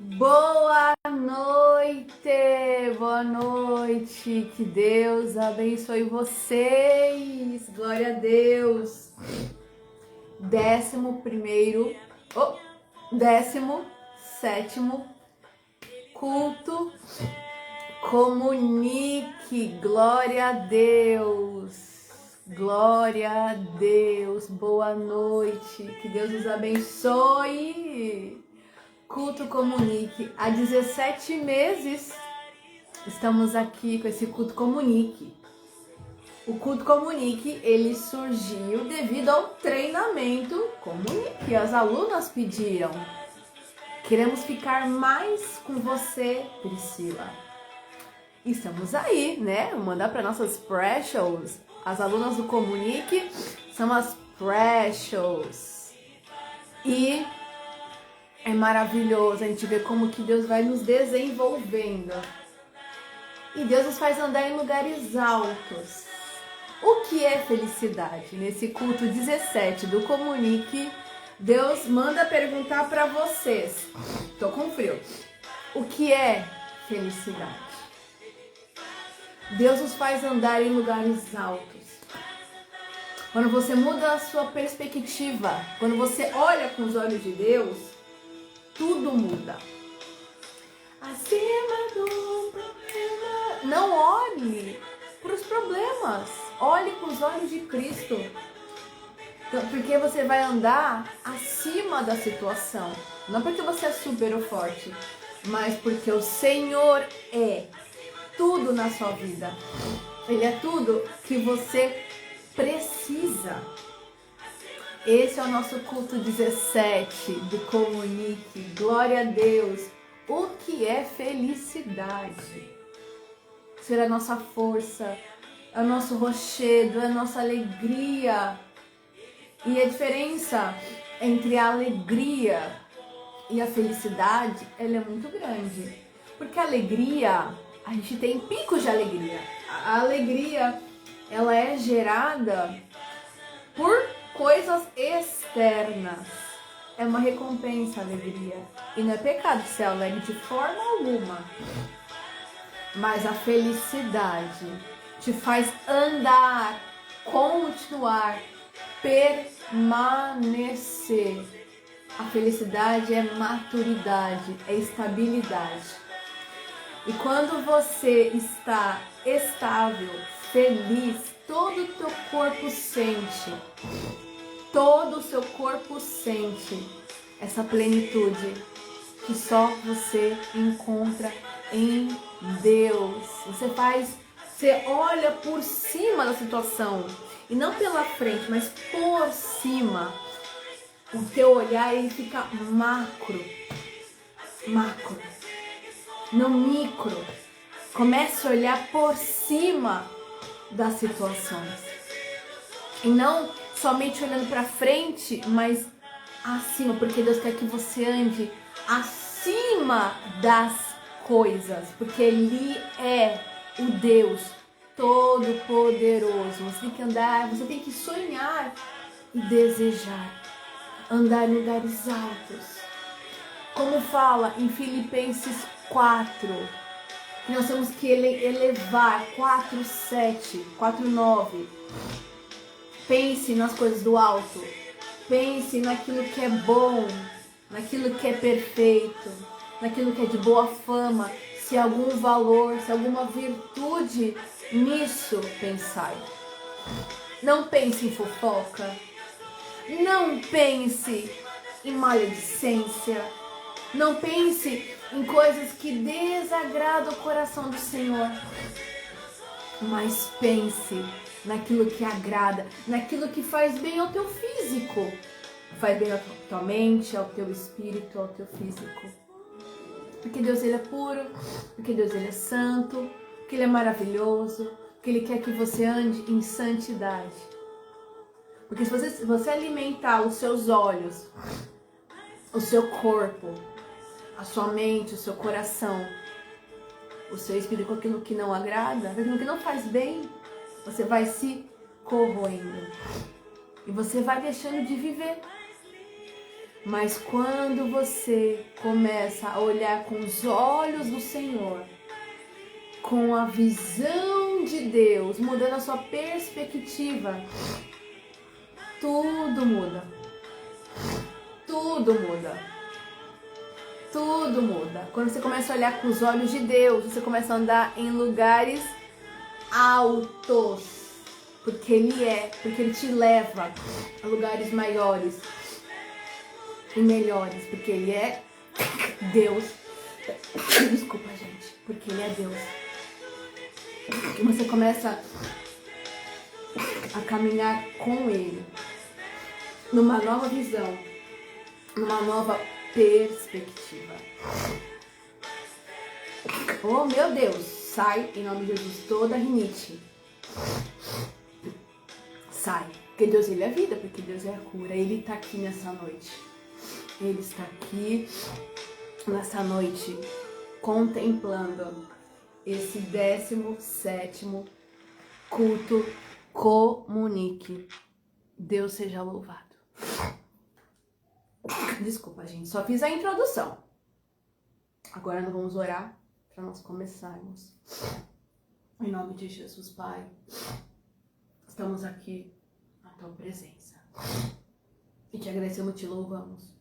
Boa noite, boa noite, que Deus abençoe vocês, glória a Deus. 17º culto Comunique, glória a Deus, boa noite, que Deus nos abençoe. Culto Comunique, há 17 meses estamos aqui com esse Culto Comunique. O Culto Comunique, ele surgiu devido ao treinamento Comunique. As alunas pediram. Queremos ficar mais com você, Priscila. Estamos aí, né? Vou mandar para nossas Precious. As alunas do Comunique são as Precious. E é maravilhoso a gente ver como que Deus vai nos desenvolvendo. E Deus nos faz andar em lugares altos. O que é felicidade? Nesse culto 17 do Comunique, Deus manda perguntar para vocês. Tô com frio. O que é felicidade? Deus nos faz andar em lugares altos. Quando você muda a sua perspectiva, quando você olha com os olhos de Deus, tudo muda. Acima do problema. Não olhe para os problemas. Olhe com os olhos de Cristo. Porque você vai andar acima da situação. Não porque você é super ou forte, mas porque o Senhor é tudo na sua vida. Ele é tudo que você precisa. Esse é o nosso culto 17 do Comunique. Glória a Deus. O que é felicidade? Ser a nossa força, é o nosso rochedo, é a nossa alegria. E a diferença entre a alegria e a felicidade, ela é muito grande. Porque a alegria, a gente tem picos de alegria. A alegria, ela é gerada por coisas externas. É uma recompensa a alegria. E não é pecado ser alegre de forma alguma. Mas a felicidade te faz andar, continuar, permanecer. A felicidade é maturidade, é estabilidade. E quando você está estável, feliz, todo o teu corpo sente, todo o seu corpo sente essa plenitude que só você encontra em Deus. Você olha por cima da situação e não pela frente, mas por cima. O teu olhar ele fica macro, não micro. Comece a olhar por cima das situações e não somente olhando para frente, mas acima, porque Deus quer que você ande acima das coisas, porque Ele é o Deus Todo-Poderoso. Você tem que andar, você tem que sonhar e desejar andar em lugares altos. Como fala em Filipenses 4, que nós temos que elevar 4:7, 4:9. Pense nas coisas do alto. Pense naquilo que é bom, naquilo que é perfeito, naquilo que é de boa fama. Se há algum valor, se há alguma virtude, nisso pensai. Não pense em fofoca. Não pense em maledicência. Não pense em coisas que desagradam o coração do Senhor. Mas pense naquilo que agrada, naquilo que faz bem ao teu físico. Faz bem à tua mente, ao teu espírito, ao teu físico. Porque Deus ele é puro, porque Deus ele é santo, porque Ele é maravilhoso, porque Ele quer que você ande em santidade. Porque se você alimentar os seus olhos, o seu corpo, a sua mente, o seu coração, o seu espírito com aquilo que não agrada, com aquilo que não faz bem, você vai se corroendo. E você vai deixando de viver. Mas quando você começa a olhar com os olhos do Senhor, com a visão de Deus, mudando a sua perspectiva, tudo muda. Tudo muda. Tudo muda. Quando você começa a olhar com os olhos de Deus, você começa a andar em lugares altos. Porque Ele te leva a lugares maiores e melhores. Porque Ele é Deus. Desculpa, gente. Porque Ele é Deus. E você começa a caminhar com Ele numa nova visão, numa nova perspectiva. Oh, meu Deus! Sai, em nome de Jesus, toda rinite. Sai. Porque Deus, Ele é vida, porque Deus é a cura. Ele está aqui nessa noite. Ele está aqui nessa noite contemplando esse 17º culto Comunique. Deus seja louvado. Desculpa, gente, só fiz a introdução. Agora nós vamos orar para nós começarmos. Em nome de Jesus, Pai, estamos aqui na Tua presença. E te agradecemos e te louvamos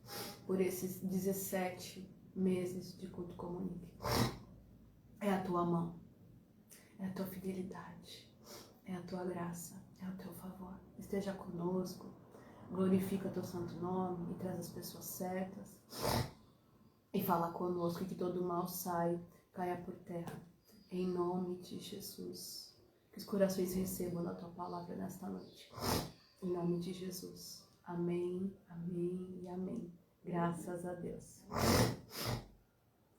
por esses 17 meses de culto Comunique. É a Tua mão, é a Tua fidelidade, é a Tua graça, é o Teu favor. Esteja conosco, glorifica Teu santo nome e traz as pessoas certas. E fala conosco, que todo mal saia, caia por terra. Em nome de Jesus. Que os corações recebam da Tua palavra nesta noite. Em nome de Jesus. Amém, amém e amém. Graças a Deus.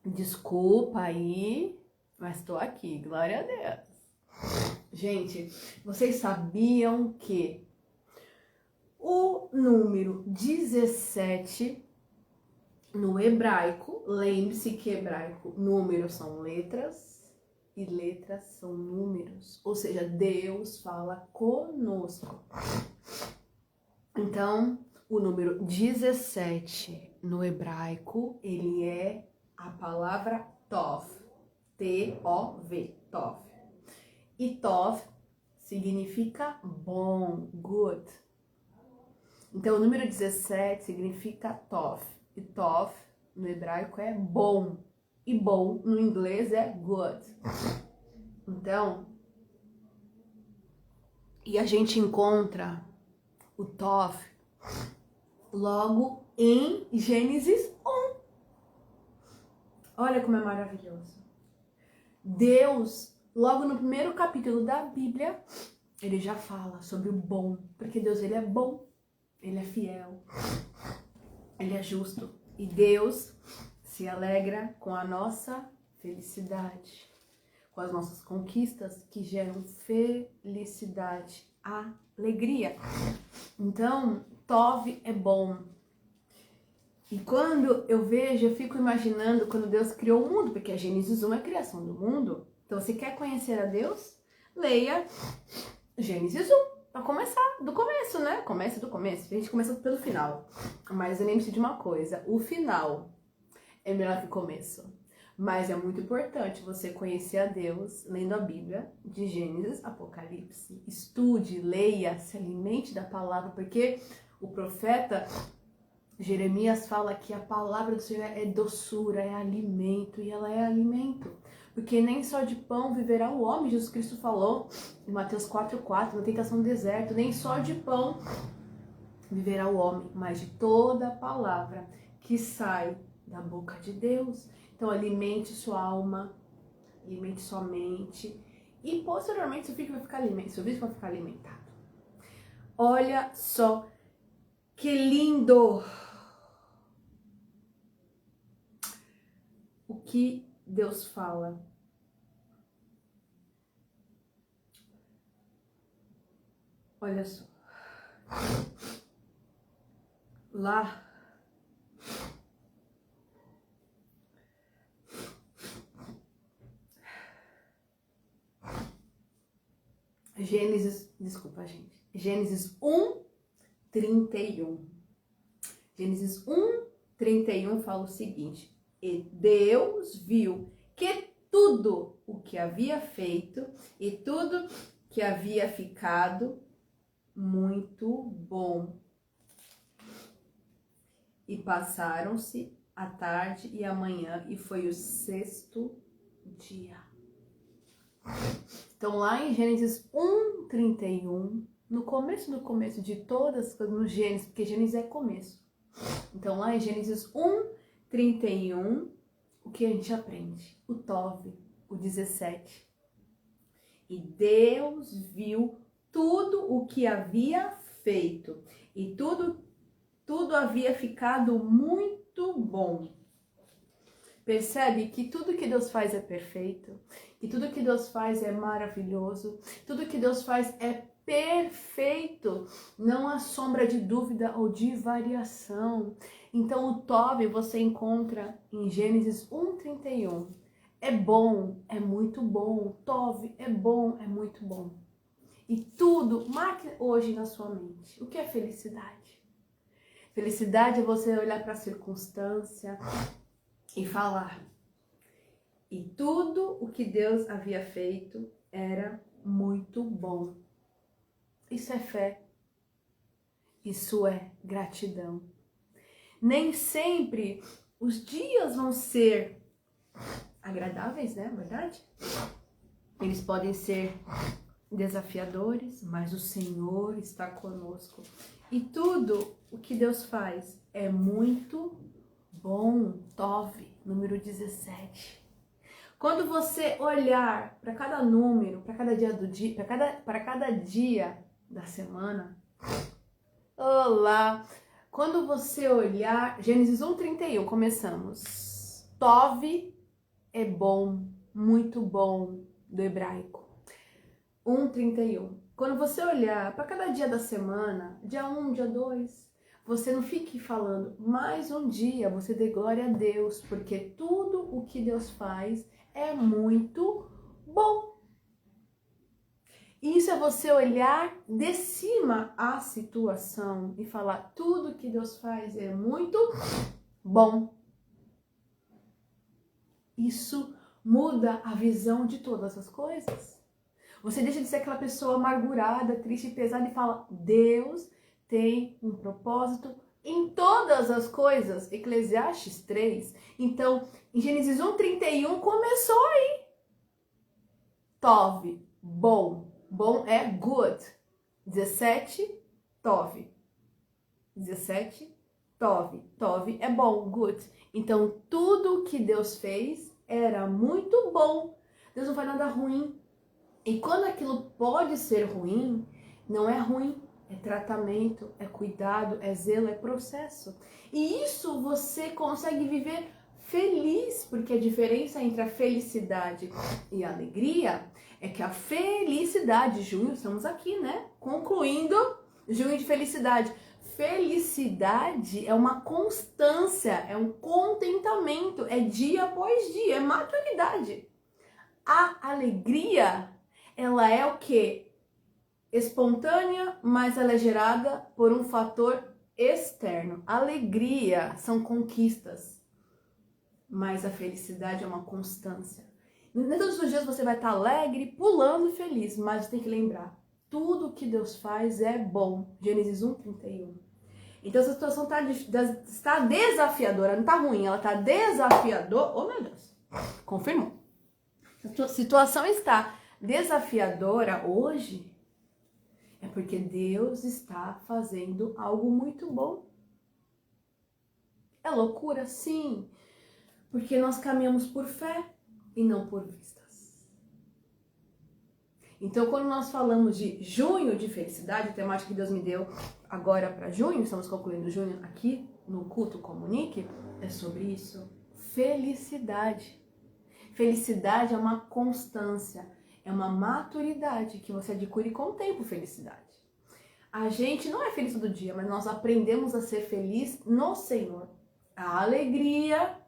Desculpa aí, mas estou aqui. Glória a Deus. Gente, vocês sabiam que o número 17 no hebraico, lembre-se que hebraico, números são letras e letras são números, ou seja, Deus fala conosco. Então, o número 17 no hebraico, ele é a palavra Tov, T-O-V, Tov. E Tov significa bom, good. Então, o número 17 significa Tov. E Tov, no hebraico, é bom. E bom, no inglês, é good. Então, e a gente encontra o Tov logo em Gênesis 1. Olha como é maravilhoso. Deus, logo no primeiro capítulo da Bíblia, ele já fala sobre o bom. Porque Deus, ele é bom. Ele é fiel. Ele é justo. E Deus se alegra com a nossa felicidade, com as nossas conquistas que geram felicidade, alegria. Então, Tov é bom. E quando eu vejo, eu fico imaginando quando Deus criou o mundo, porque a Gênesis 1 é a criação do mundo. Então, se quer conhecer a Deus, leia Gênesis 1. Pra começar, do começo, né? Começa do começo. A gente começa pelo final. Mas lembre-se de uma coisa. O final é melhor que o começo. Mas é muito importante você conhecer a Deus lendo a Bíblia, de Gênesis, Apocalipse. Estude, leia, se alimente da palavra. Porque o profeta Jeremias fala que a palavra do Senhor é doçura, é alimento. E ela é alimento. Porque nem só de pão viverá o homem, Jesus Cristo falou em Mateus 4,4, na tentação do deserto, nem só de pão viverá o homem, mas de toda a palavra que sai da boca de Deus. Então alimente sua alma, alimente sua mente e posteriormente seu filho vai ficar alimentado, seu vício vai ficar alimentado. Olha só que lindo! O que Deus fala. Olha só. Lá. Gênesis, desculpa, gente. Gênesis 1:31. Gênesis 1:31 fala o seguinte: e Deus viu que tudo o que havia feito e tudo que havia ficado muito bom. E passaram-se a tarde e a manhã, e foi o 6º dia. Então, lá em Gênesis 1:31, no começo de todas as coisas, no Gênesis, porque Gênesis é começo. Então, lá em Gênesis 1:31, o que a gente aprende? O Tov, o 17. E Deus viu tudo o que havia feito, e tudo havia ficado muito bom. Percebe que tudo que Deus faz é perfeito, que tudo que Deus faz é maravilhoso, tudo que Deus faz é perfeito, não há sombra de dúvida ou de variação. Então o Tov você encontra em Gênesis 1:31. É bom, é muito bom. Tov é bom, é muito bom. E tudo, marque hoje na sua mente. O que é felicidade? Felicidade é você olhar para a circunstância e falar: e tudo o que Deus havia feito era muito bom. Isso é fé. Isso é gratidão. Nem sempre os dias vão ser agradáveis, né? Verdade? Eles podem ser desafiadores, mas o Senhor está conosco. E tudo o que Deus faz é muito bom. Tov, número 17. Quando você olhar para cada número, para cada dia do dia, para cada dia da semana, olá. Quando você olhar, Gênesis 1:31, começamos. Tov é bom, muito bom, do hebraico. 1:31. Quando você olhar para cada dia da semana, dia 1, dia 2, você não fique falando mais um dia, você dê glória a Deus, porque tudo o que Deus faz é muito bom. Isso é você olhar de cima a situação e falar: tudo que Deus faz é muito bom. Isso muda a visão de todas as coisas. Você deixa de ser aquela pessoa amargurada, triste e pesada e fala: Deus tem um propósito em todas as coisas. Eclesiastes 3. Então, em Gênesis 1:31 começou aí. Tov, bom. Bom é good. 17, Tov. 17, Tov. Tov é bom, good. Então, tudo que Deus fez era muito bom. Deus não faz nada ruim. E quando aquilo pode ser ruim, não é ruim. É tratamento, é cuidado, é zelo, é processo. E isso você consegue viver feliz, porque a diferença entre a felicidade e a alegria é que a felicidade, junho, estamos aqui, né? Concluindo junho de felicidade. Felicidade é uma constância, é um contentamento, é dia após dia, é maturidade. A alegria, ela é o quê? Espontânea, mas ela é gerada por um fator externo. Alegria são conquistas, mas a felicidade é uma constância. Nem todos os dias você vai estar alegre, pulando feliz, mas tem que lembrar, tudo que Deus faz é bom. Gênesis 1:31. Então essa situação está desafiadora, não está ruim, ela está desafiadora. Oh meu Deus, confirmou. A situação está desafiadora hoje, é porque Deus está fazendo algo muito bom. É loucura? Sim, porque nós caminhamos por fé e não por vistas. Então, quando nós falamos de junho de felicidade, a temática que Deus me deu agora para junho, estamos concluindo junho aqui no Culto Comunique, é sobre isso. Felicidade. Felicidade é uma constância, é uma maturidade que você adquire com o tempo. Felicidade. A gente não é feliz todo dia, mas nós aprendemos a ser feliz no Senhor. A alegria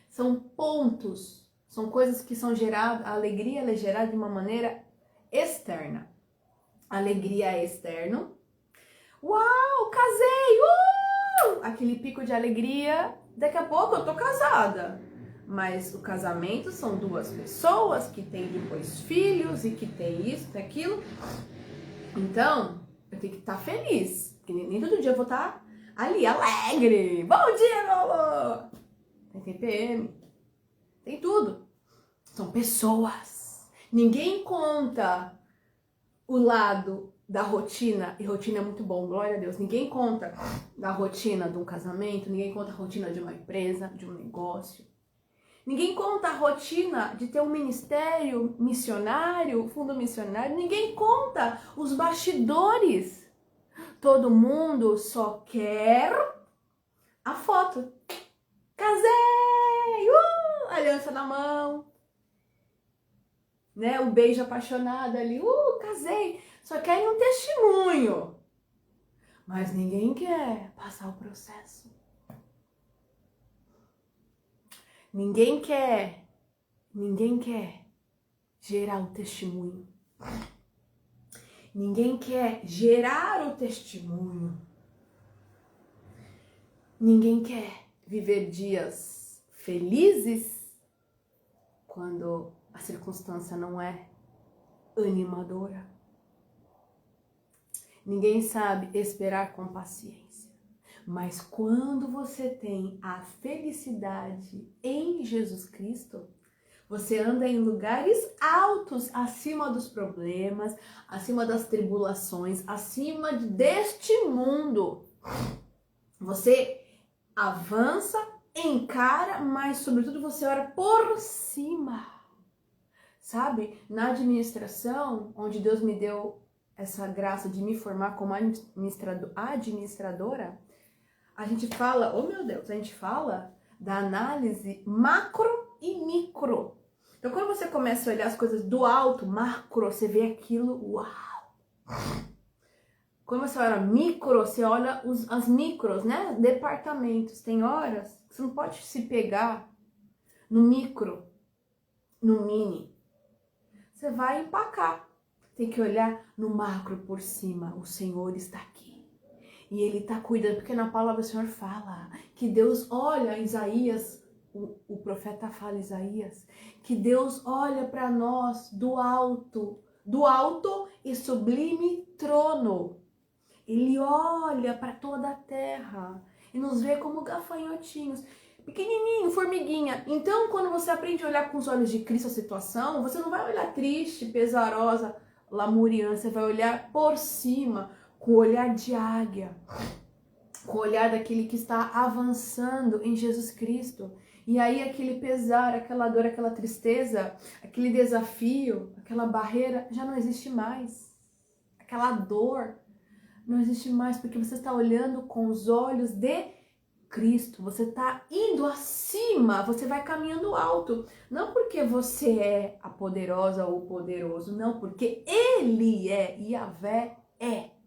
são pontos, são coisas que são geradas, a alegria ela é gerada de uma maneira externa. A alegria é externo. Uau, casei! aquele pico de alegria. Daqui a pouco eu tô casada. Mas o casamento são duas pessoas que têm depois filhos e que tem isso, tem aquilo. Então, eu tenho que estar feliz. Porque nem todo dia eu vou estar ali, alegre. Bom dia, meu amor! Tem TPM. Tem tudo. São pessoas. Ninguém conta o lado da rotina, e rotina é muito bom, glória a Deus. Ninguém conta da rotina de um casamento, ninguém conta a rotina de uma empresa, de um negócio. Ninguém conta a rotina de ter um ministério missionário, fundo missionário. Ninguém conta os bastidores. Todo mundo só quer a foto. Casei! Aliança na mão. Né? O beijo apaixonado ali. Casei. Só querem um testemunho. Mas ninguém quer passar o processo. Ninguém quer gerar o testemunho. Ninguém quer gerar o testemunho. Ninguém quer viver dias felizes quando a circunstância não é animadora. Ninguém sabe esperar com paciência. Mas quando você tem a felicidade em Jesus Cristo, você anda em lugares altos, acima dos problemas, acima das tribulações, acima deste mundo. Você avança, encara, mas sobretudo você ora por cima. Sabe? Na administração, onde Deus me deu essa graça de me formar como administradora, a gente fala, oh meu Deus, a gente fala da análise macro e micro. Então, quando você começa a olhar as coisas do alto, macro, você vê aquilo, uau! Quando você olha micro, você olha as micros, né? Departamentos. Tem horas que você não pode se pegar no micro, no mini. Você vai empacar. Tem que olhar no macro por cima. O Senhor está aqui. E Ele está cuidando, porque na palavra do Senhor fala que Deus olha Isaías, o profeta fala Isaías, que Deus olha para nós do alto e sublime trono. Ele olha para toda a terra e nos vê como gafanhotinhos, pequenininho, formiguinha. Então, quando você aprende a olhar com os olhos de Cristo a situação, você não vai olhar triste, pesarosa, lamuriana, você vai olhar por cima, com o olhar de águia, com o olhar daquele que está avançando em Jesus Cristo. E aí aquele pesar, aquela dor, aquela tristeza, aquele desafio, aquela barreira já não existe mais. Aquela dor não existe mais, porque você está olhando com os olhos de Cristo. Você está indo acima, você vai caminhando alto. Não porque você é a poderosa ou o poderoso, não, porque Ele é, Yahvé é.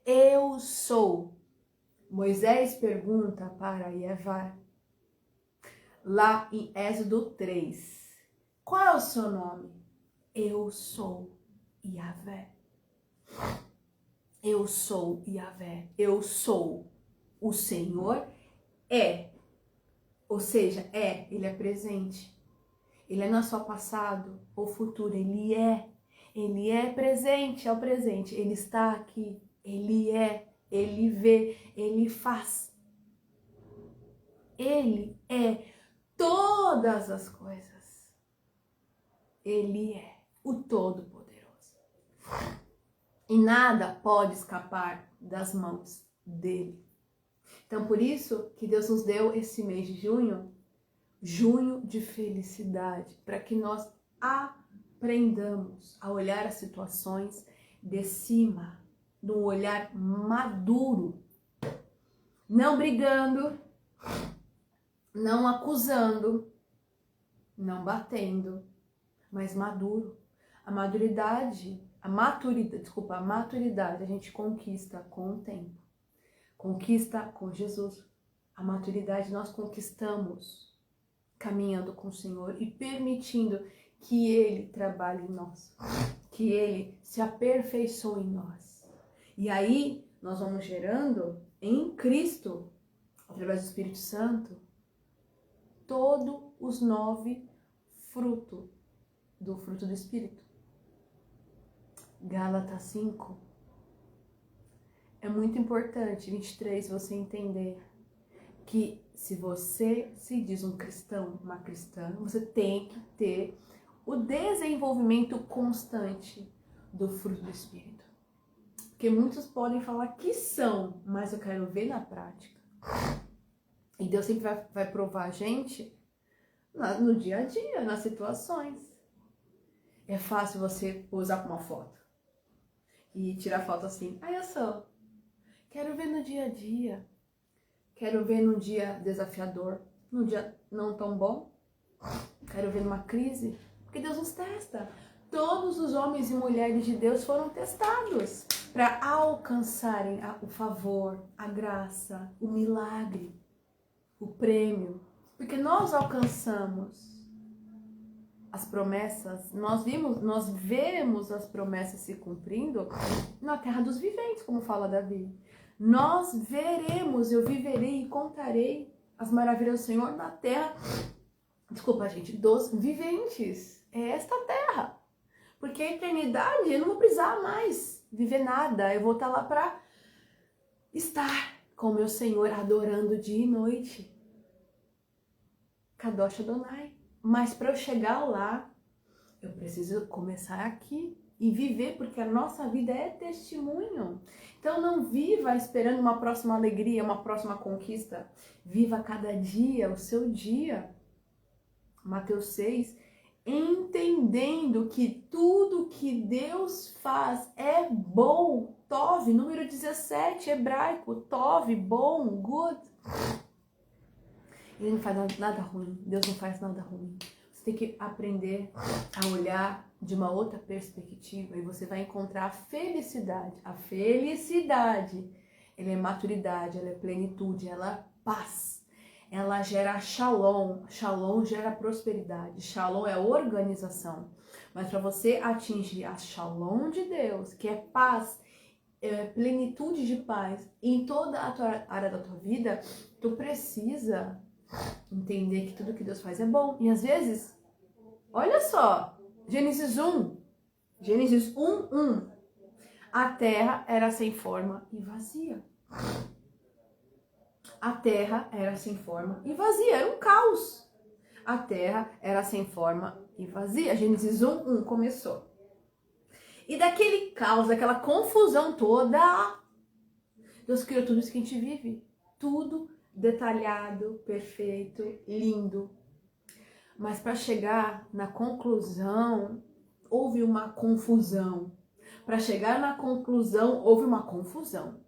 Eu sou. Moisés pergunta para Yahvé, lá em Êxodo 3, qual é o seu nome? Eu sou Yahvé. Eu sou Yahvé. Eu sou. O Senhor é. Ou seja, Ele é presente. Ele é não só passado ou futuro, Ele é. Ele é presente, é o presente. Ele está aqui. Ele é, Ele vê, Ele faz. Ele é todas as coisas. Ele é o Todo-Poderoso. E nada pode escapar das mãos dele. Então, por isso que Deus nos deu esse mês de junho, junho de felicidade, para que nós aprendamos a olhar as situações de cima, num olhar maduro, não brigando, não acusando, não batendo, mas maduro. A maturidade a gente conquista com o tempo, conquista com Jesus. A maturidade nós conquistamos caminhando com o Senhor e permitindo que Ele trabalhe em nós, que Ele se aperfeiçoe em nós. E aí nós vamos gerando em Cristo através do Espírito Santo, todos os 9 frutos do fruto do Espírito. Gálatas 5. É muito importante, 23, você entender que se você se diz um cristão, uma cristã, você tem que ter o desenvolvimento constante do fruto do Espírito. Porque muitos podem falar que são, mas eu quero ver na prática. E Deus sempre vai provar a gente no dia a dia, nas situações. É fácil você posar com uma foto e tirar foto assim. Aí eu sou. Quero ver no dia a dia. Quero ver num dia desafiador, num dia não tão bom. Quero ver numa crise. Porque Deus nos testa. Todos os homens e mulheres de Deus foram testados para alcançarem o favor, a graça, o milagre, o prêmio. Porque nós alcançamos as promessas, nós vemos as promessas se cumprindo na terra dos viventes, como fala Davi. Nós veremos, eu viverei e contarei as maravilhas do Senhor na terra, dos viventes. É esta terra. Porque a eternidade, eu não vou precisar mais viver nada. Eu vou estar lá para estar com o meu Senhor, adorando dia e noite. Kadosh Adonai. Mas para eu chegar lá, eu preciso começar aqui e viver, porque a nossa vida é testemunho. Então não viva esperando uma próxima alegria, uma próxima conquista. Viva cada dia o seu dia. Mateus 6, entendendo que tudo que Deus faz é bom. Tov, número 17, hebraico. Tov, bom, good. Ele não faz nada ruim. Deus não faz nada ruim. Você tem que aprender a olhar de uma outra perspectiva e você vai encontrar a felicidade. A felicidade, ela é maturidade, ela é plenitude, ela é paz. Ela gera shalom. Shalom gera prosperidade. Shalom é organização. Mas para você atingir a shalom de Deus, que é paz, plenitude de paz em toda a tua área da tua vida, tu precisa entender que tudo que Deus faz é bom. E às vezes, olha só, Gênesis 1, 1. A terra era sem forma e vazia. A terra era sem forma e vazia, era um caos. A terra era sem forma e vazia. Gênesis 1 começou. E daquele caos, daquela confusão toda, Deus criou tudo isso que a gente vive. Tudo detalhado, perfeito, lindo. Mas para chegar na conclusão, houve uma confusão. Para chegar na conclusão, houve uma confusão.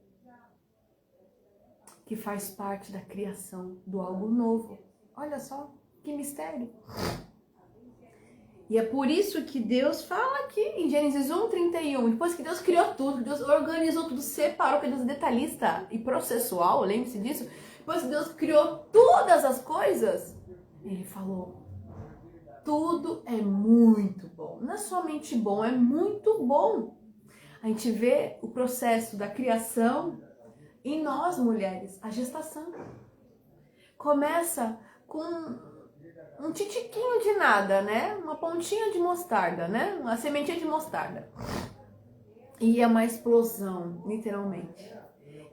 Que faz parte da criação do algo novo. Olha só, que mistério. E é por isso que Deus fala aqui em Gênesis 1:31, depois que Deus criou tudo, que Deus organizou tudo, separou, que Deus é detalhista e processual, lembre-se disso. Depois que Deus criou todas as coisas, Ele falou, tudo é muito bom. Não é somente bom, é muito bom. A gente vê o processo da criação em nós, mulheres, a gestação. Começa com um titiquinho de nada, né? Uma pontinha de mostarda, né? Uma sementinha de mostarda. E é uma explosão, literalmente.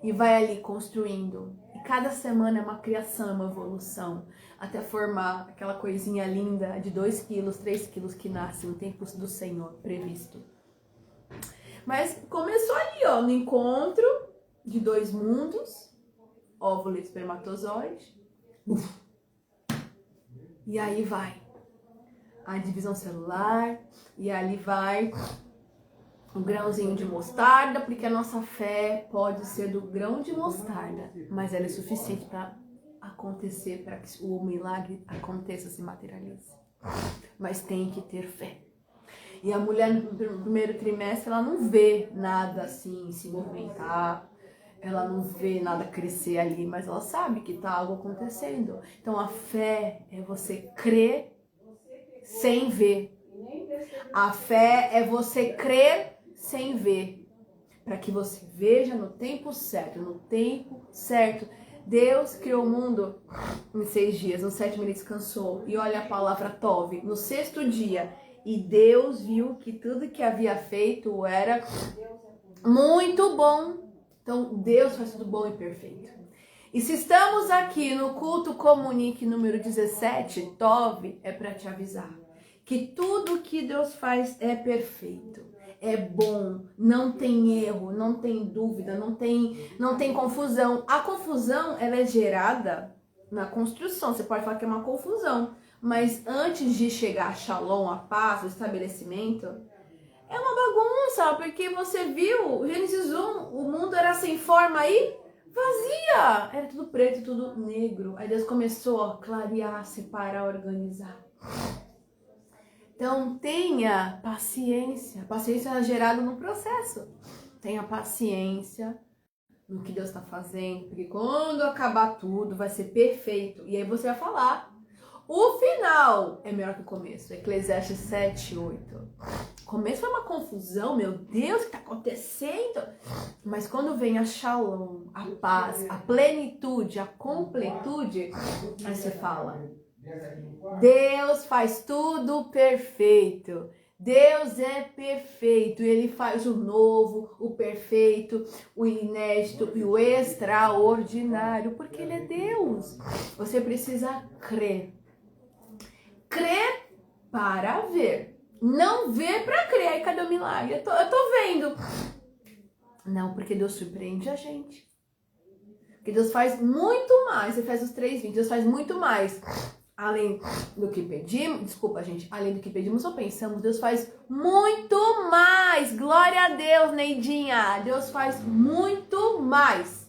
E vai ali construindo. E cada semana é uma criação, uma evolução. Até formar aquela coisinha linda de 2 quilos, 3 quilos que nasce no tempo do Senhor previsto. Mas começou ali, ó, no encontro de 2 mundos, óvulo e espermatozoide. E aí vai a divisão celular, e ali vai um grãozinho de mostarda, porque a nossa fé pode ser do grão de mostarda, mas ela é suficiente para acontecer, para que o milagre aconteça, se materialize. Mas tem que ter fé. E a mulher no primeiro trimestre, ela não vê nada assim se movimentar, ela não vê nada crescer ali, mas ela sabe que está algo acontecendo. Então a fé é você crer sem ver. A fé é você crer sem ver. Para que você veja no tempo certo. No tempo certo, Deus criou o mundo em 6 dias, no 7º ele descansou. E olha a palavra Tov, no 6º dia. E Deus viu que tudo que havia feito era muito bom. Então Deus faz tudo bom e perfeito. E se estamos aqui no culto Comunique número 17, Tov, é para te avisar que tudo que Deus faz é perfeito. É bom, não tem erro, não tem dúvida, não tem confusão. A confusão, ela é gerada na construção. Você pode falar que é uma confusão, mas antes de chegar a Shalom, a paz, o estabelecimento, é uma bagunça, porque você viu, Gênesis 1, o mundo era sem forma e vazia. Era tudo preto, tudo negro. Aí Deus começou a clarear, separar, organizar. Então, tenha paciência. A paciência é gerada no processo. Tenha paciência no que Deus está fazendo, porque quando acabar tudo, vai ser perfeito. E aí você vai falar. O final é melhor que o começo. Eclesiastes 7, 8. O começo foi uma confusão, meu Deus, o que está acontecendo? Mas quando vem a Shalom, a paz, a plenitude, a completude, aí você fala... Deus faz tudo perfeito. Deus é perfeito. Ele faz o novo, o perfeito, o inédito e o extraordinário. Porque Ele é Deus. Você precisa crer. Crer para ver. Não ver para crer. Aí cadê o milagre? Eu tô vendo. Não, porque Deus surpreende a gente. Porque Deus faz muito mais. Você faz os 3:20. Deus faz muito mais. Além do que pedimos, desculpa gente, além do que pedimos ou pensamos, Deus faz muito mais. Glória a Deus, Neidinha. Deus faz muito mais.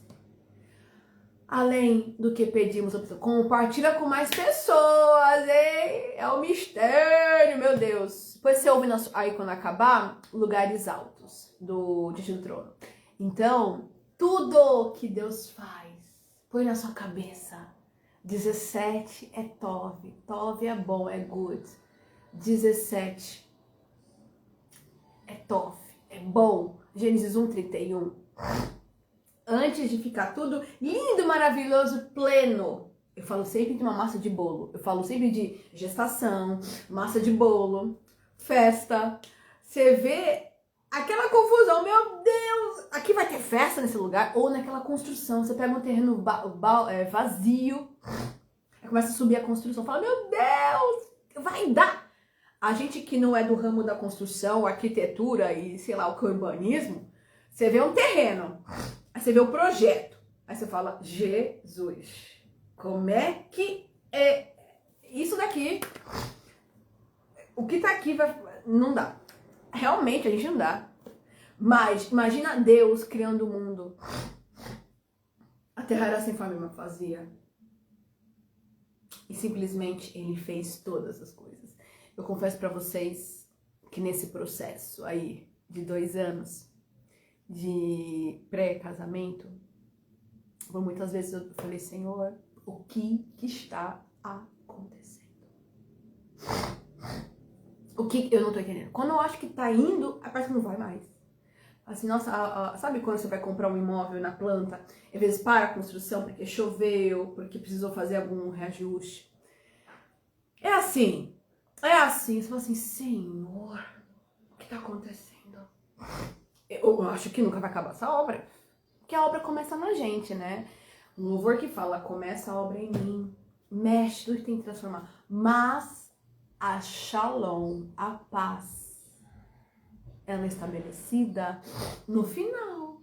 Além do que pedimos ou pensamos. Compartilha com mais pessoas, hein? É um mistério, meu Deus. Depois você ouve aí quando acabar, lugares altos do Diante do Trono. Então, tudo que Deus faz, põe na sua cabeça. 17 é Tov. Tov é bom, é good. 17 é Tov, é bom. Gênesis 1:31. Antes de ficar tudo lindo, maravilhoso, pleno. Eu falo sempre de uma massa de bolo. Eu falo sempre de gestação, massa de bolo, festa. Você vê aquela confusão, meu Deus! Aqui vai ter festa nesse lugar? Ou naquela construção. Você pega um terreno vazio. Começa a subir a construção, fala, meu Deus, vai dar. A gente que não é do ramo da construção, arquitetura e sei lá o que, urbanismo, você vê um terreno, aí você vê o projeto, aí você fala, Jesus, como é que é isso daqui? O que tá aqui não dá. Realmente a gente não dá. Mas imagina Deus criando o mundo. A terra era sem forma e vazia. E simplesmente Ele fez todas as coisas. Eu confesso para vocês que nesse processo aí de 2 anos de pré-casamento, por muitas vezes eu falei, Senhor, o que está acontecendo? O que eu não tô entendendo? Quando eu acho que tá indo, parece que não vai mais. Assim, nossa, sabe quando você vai comprar um imóvel na planta, às vezes para a construção porque choveu, porque precisou fazer algum reajuste. É assim, você fala assim, Senhor, o que tá acontecendo? Eu acho que nunca vai acabar essa obra, porque a obra começa na gente, né? Um louvor que fala, começa a obra em mim, mexe, tudo que tem que transformar, mas a Shalom, a paz, ela é estabelecida no final.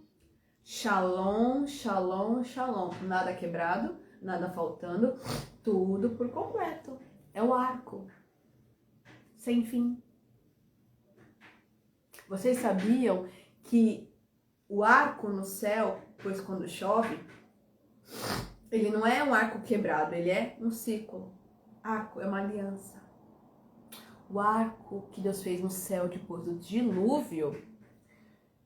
Shalom, shalom, shalom. Nada quebrado, nada faltando, tudo por completo. É o arco. Sem fim. Vocês sabiam que o arco no céu, pois quando chove, ele não é um arco quebrado, ele é um círculo. Arco é uma aliança. O arco que Deus fez no céu depois do dilúvio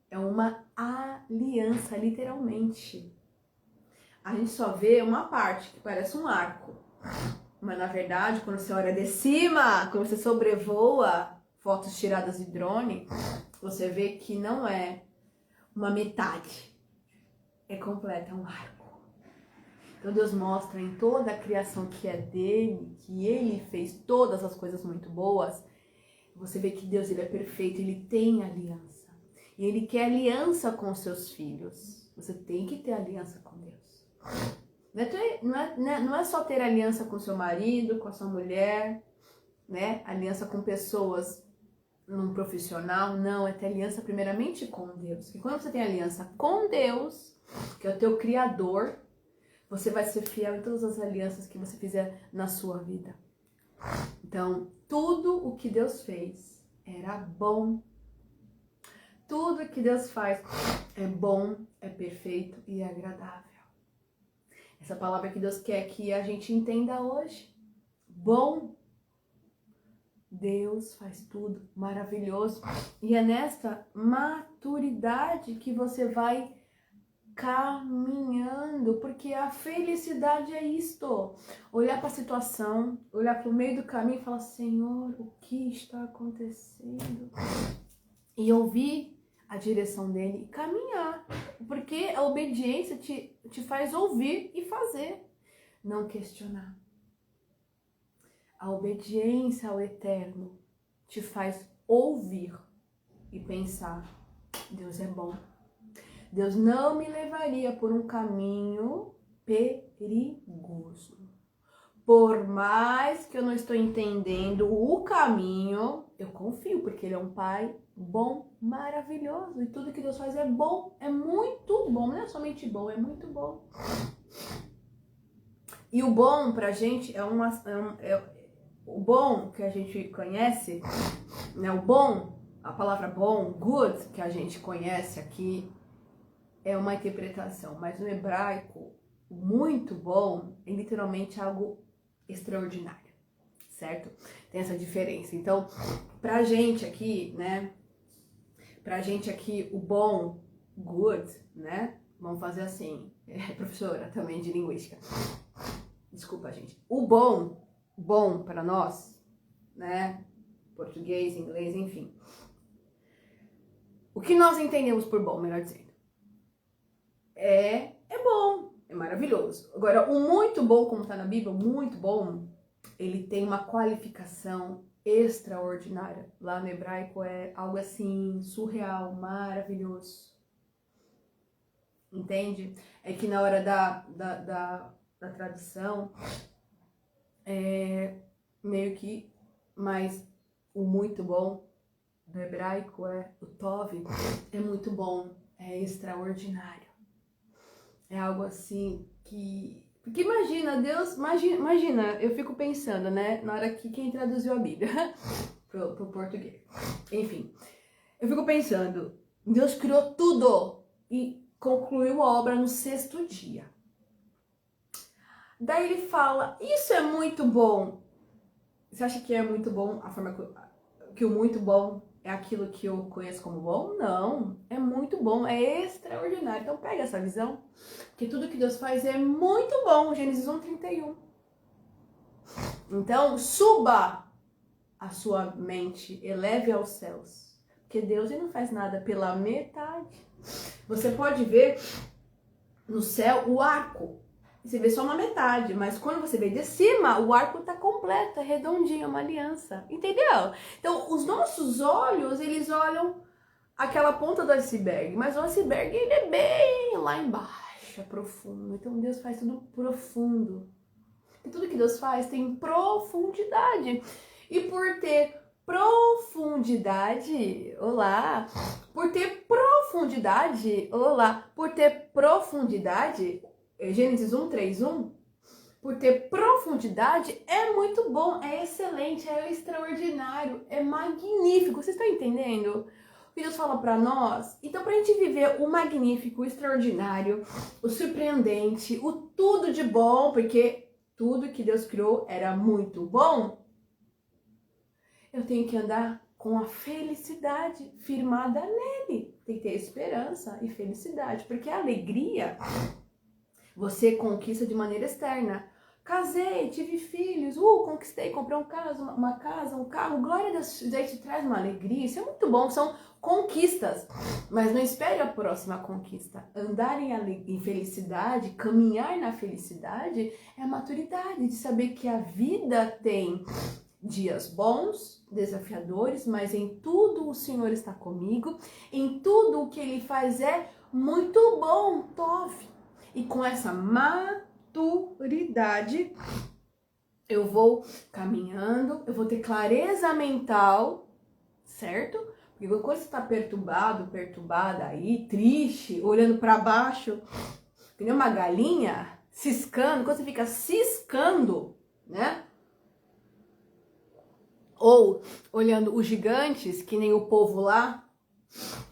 é uma aliança, literalmente. A gente só vê uma parte que parece um arco. Mas na verdade, quando você olha de cima, quando você sobrevoa fotos tiradas de drone, você vê que não é uma metade. É completa, é um arco. Então Deus mostra em toda a criação que é dele, que ele fez todas as coisas muito boas. Você vê que Deus, ele é perfeito, ele tem aliança. E ele quer aliança com seus filhos. Você tem que ter aliança com Deus. Não é só ter aliança com seu marido, com a sua mulher, né? Aliança com pessoas num profissional, não, é ter aliança primeiramente com Deus. E quando você tem aliança com Deus, que é o teu Criador, você vai ser fiel em todas as alianças que você fizer na sua vida. Então, tudo o que Deus fez era bom. Tudo que Deus faz é bom, é perfeito e é agradável. Essa palavra que Deus quer que a gente entenda hoje. Bom. Deus faz tudo maravilhoso. E é nesta maturidade que você vai caminhando, porque a felicidade é isto. Olhar para a situação, olhar para o meio do caminho e falar, Senhor, o que está acontecendo? E ouvir a direção dele e caminhar. Porque a obediência te faz ouvir e fazer, não questionar. A obediência ao Eterno te faz ouvir e pensar, Deus é bom. Deus não me levaria por um caminho perigoso. Por mais que eu não estou entendendo o caminho, eu confio, porque Ele é um Pai bom, maravilhoso. E tudo que Deus faz é bom, é muito bom. Não é somente bom, é muito bom. E o bom pra gente o bom que a gente conhece, né? O bom, a palavra bom, good, que a gente conhece aqui, é uma interpretação. Mas no hebraico, muito bom é literalmente algo extraordinário, certo? Tem essa diferença. Então, pra gente aqui, né? Pra gente aqui, o bom, good, né? Vamos fazer assim, professora também de linguística. Desculpa, gente. O bom para nós, né? Português, inglês, enfim. O que nós entendemos por bom, melhor dizendo, é bom, é maravilhoso. Agora, o muito bom, como está na Bíblia, o muito bom, ele tem uma qualificação extraordinária. Lá no hebraico é algo assim, surreal, maravilhoso. Entende? É que na hora da tradução, meio que, mas o muito bom do hebraico o tov, é muito bom, é extraordinário. É algo assim que... Porque imagina, Deus, imagina, eu fico pensando, né, na hora que quem traduziu a Bíblia pro português. Enfim, eu fico pensando, Deus criou tudo e concluiu a obra no 6º dia. Daí ele fala, isso é muito bom. Você acha que é muito bom a forma que o muito bom é aquilo que eu conheço como bom? Não, é muito bom, é extraordinário. Então pega essa visão, porque tudo que Deus faz é muito bom. Gênesis 1:31. Então suba a sua mente, eleve aos céus, porque Deus ele não faz nada pela metade. Você pode ver no céu o arco. Você vê só uma metade, mas quando você vê de cima, o arco tá completo, é redondinho, é uma aliança, entendeu? Então, os nossos olhos, eles olham aquela ponta do iceberg, mas o iceberg, ele é bem lá embaixo, é profundo. Então, Deus faz tudo profundo. E tudo que Deus faz tem profundidade. E por ter profundidade, por ter profundidade, Gênesis 1:3:1, por ter profundidade, é muito bom, é excelente, é extraordinário, é magnífico. Vocês estão entendendo o que Deus fala para nós? Então, para a gente viver o magnífico, o extraordinário, o surpreendente, o tudo de bom, porque tudo que Deus criou era muito bom, eu tenho que andar com a felicidade firmada nele. Tem que ter esperança e felicidade, porque a alegria você conquista de maneira externa. casei, tive filhos, conquistei, comprei uma casa, um carro, glória a Deus, isso te traz uma alegria, isso é muito bom, são conquistas, mas não espere a próxima conquista. Andar em felicidade, caminhar na felicidade é a maturidade de saber que a vida tem dias bons, desafiadores, mas em tudo o Senhor está comigo, em tudo o que Ele faz é muito bom, Tov. E com essa maturidade, eu vou caminhando, eu vou ter clareza mental, certo? Porque quando você está perturbado, perturbada aí, triste, olhando para baixo, que nem uma galinha, ciscando, quando você fica ciscando, né? Ou olhando os gigantes, que nem o povo lá,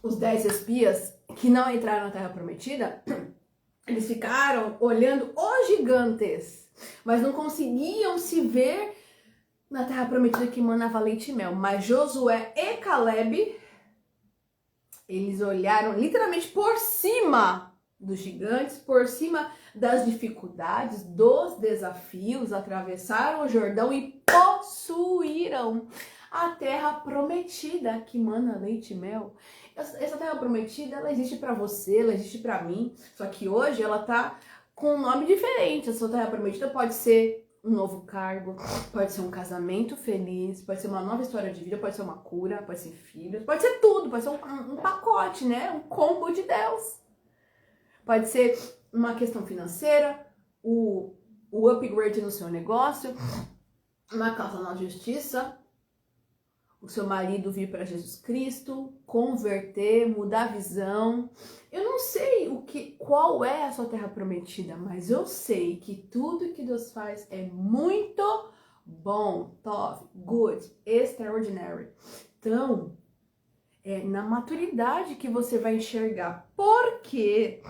os 10 espias que não entraram na Terra Prometida, eles ficaram olhando os gigantes, mas não conseguiam se ver na Terra Prometida que manava leite e mel. Mas Josué e Caleb, eles olharam literalmente por cima dos gigantes, por cima das dificuldades, dos desafios, atravessaram o Jordão e possuíram a terra prometida que mana leite e mel. Essa terra prometida, ela existe para você, ela existe para mim, só que hoje ela tá com um nome diferente. Essa terra prometida pode ser um novo cargo, pode ser um casamento feliz, pode ser uma nova história de vida, pode ser uma cura, pode ser filhos, pode ser tudo, pode ser um pacote, né? Um combo de Deus. Pode ser uma questão financeira, o upgrade no seu negócio, uma causa na justiça, o seu marido vir para Jesus Cristo, converter, mudar a visão. Eu não sei qual é a sua terra prometida, mas eu sei que tudo que Deus faz é muito bom, top, good, extraordinary. Então, é na maturidade que você vai enxergar. Por quê?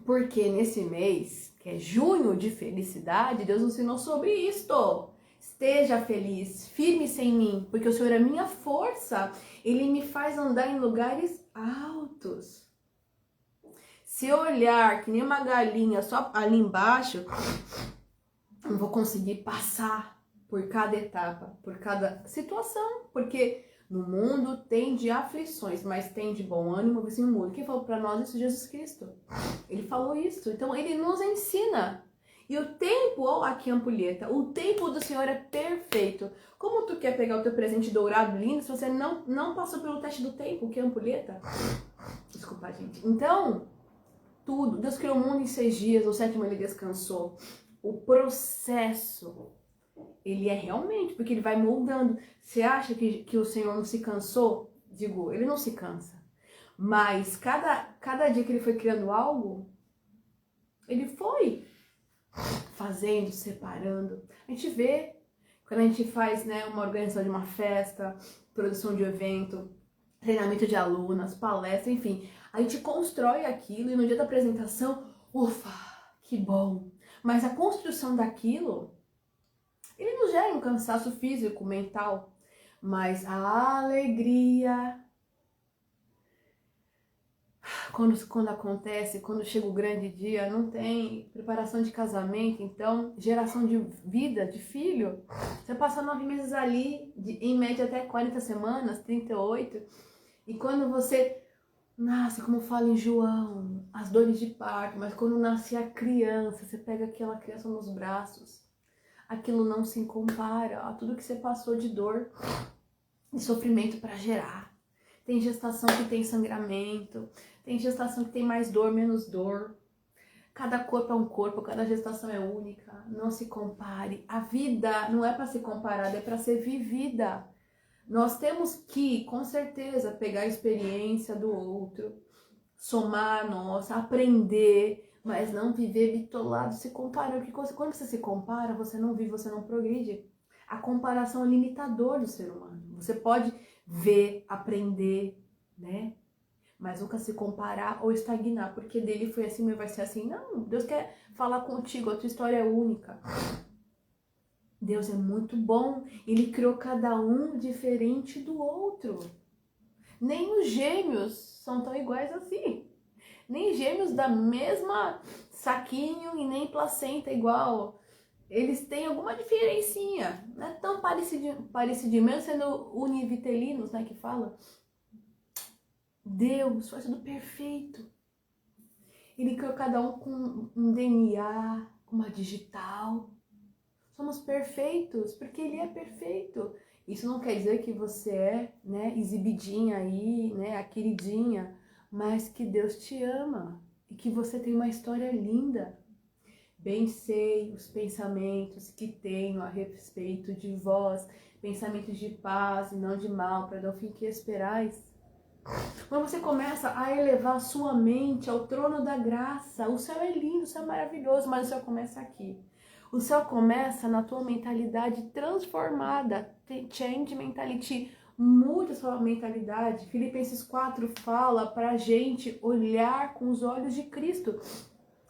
Porque nesse mês, que é junho de felicidade, Deus nos ensinou sobre isto. Esteja feliz, firme-se em mim, porque o Senhor é minha força. Ele me faz andar em lugares altos. Se eu olhar que nem uma galinha só ali embaixo, não vou conseguir passar por cada etapa, por cada situação, porque no mundo tem de aflições, mas tem de bom ânimo, o vizinho muda. Quem falou para nós isso? Jesus Cristo. Ele falou isso. Então, ele nos ensina. E o tempo, ó, aqui a ampulheta, o tempo do Senhor é perfeito. Como tu quer pegar o teu presente dourado lindo se você não passou pelo teste do tempo, que é a ampulheta? Desculpa, gente. Então, tudo. Deus criou o mundo em 6 dias, no 7º ele descansou. O processo, ele é realmente, porque ele vai moldando. Você acha que o Senhor não se cansou? Digo, ele não se cansa. Mas cada dia que ele foi criando algo, ele foi fazendo, separando. A gente vê, quando a gente faz, né, uma organização de uma festa, produção de evento, treinamento de alunas, palestra, enfim. A gente constrói aquilo e no dia da apresentação, ufa, que bom. Mas a construção daquilo, ele nos gera um cansaço físico, mental, mas a alegria, quando acontece, quando chega o grande dia, não tem preparação de casamento, então geração de vida, de filho, você passa 9 meses ali, em média até 40 semanas, 38, e quando você nasce, como fala em João, as dores de parto, mas quando nasce a criança, você pega aquela criança nos braços, aquilo não se compara a tudo que você passou de dor, de sofrimento para gerar. Tem gestação que tem sangramento, tem gestação que tem mais dor, menos dor. Cada corpo é um corpo, cada gestação é única, não se compare. A vida não é para ser comparada, é para ser vivida. Nós temos que, com certeza, pegar a experiência do outro, somar a nossa, aprender, mas não viver bitolado, se comparando. Porque quando você se compara, você não vive, você não progride. A comparação é o limitador do ser humano. Você pode ver, aprender, né? Mas nunca se comparar ou estagnar, porque dele foi assim, mas vai ser assim. Não, Deus quer falar contigo, a tua história é única. Deus é muito bom, ele criou cada um diferente do outro. Nem os gêmeos são tão iguais assim. nem gêmeos da mesma saquinho e nem placenta igual. Eles têm alguma diferencinha, não é tão parecido, mesmo sendo univitelinos, né, que fala. Deus faz tudo perfeito. Ele criou cada um com um DNA, uma digital. Somos perfeitos, porque Ele é perfeito. Isso não quer dizer que você é, né, exibidinha aí, né, a queridinha, mas que Deus te ama e que você tem uma história linda. Bem sei os pensamentos que tenho a respeito de vós, pensamentos de paz e não de mal, para dar o fim que esperais. Quando você começa a elevar a sua mente ao trono da graça, o céu é lindo, o céu é maravilhoso, mas o céu começa aqui. O céu começa na tua mentalidade transformada, change mentality, muda a sua mentalidade. Filipenses 4 fala para a gente olhar com os olhos de Cristo,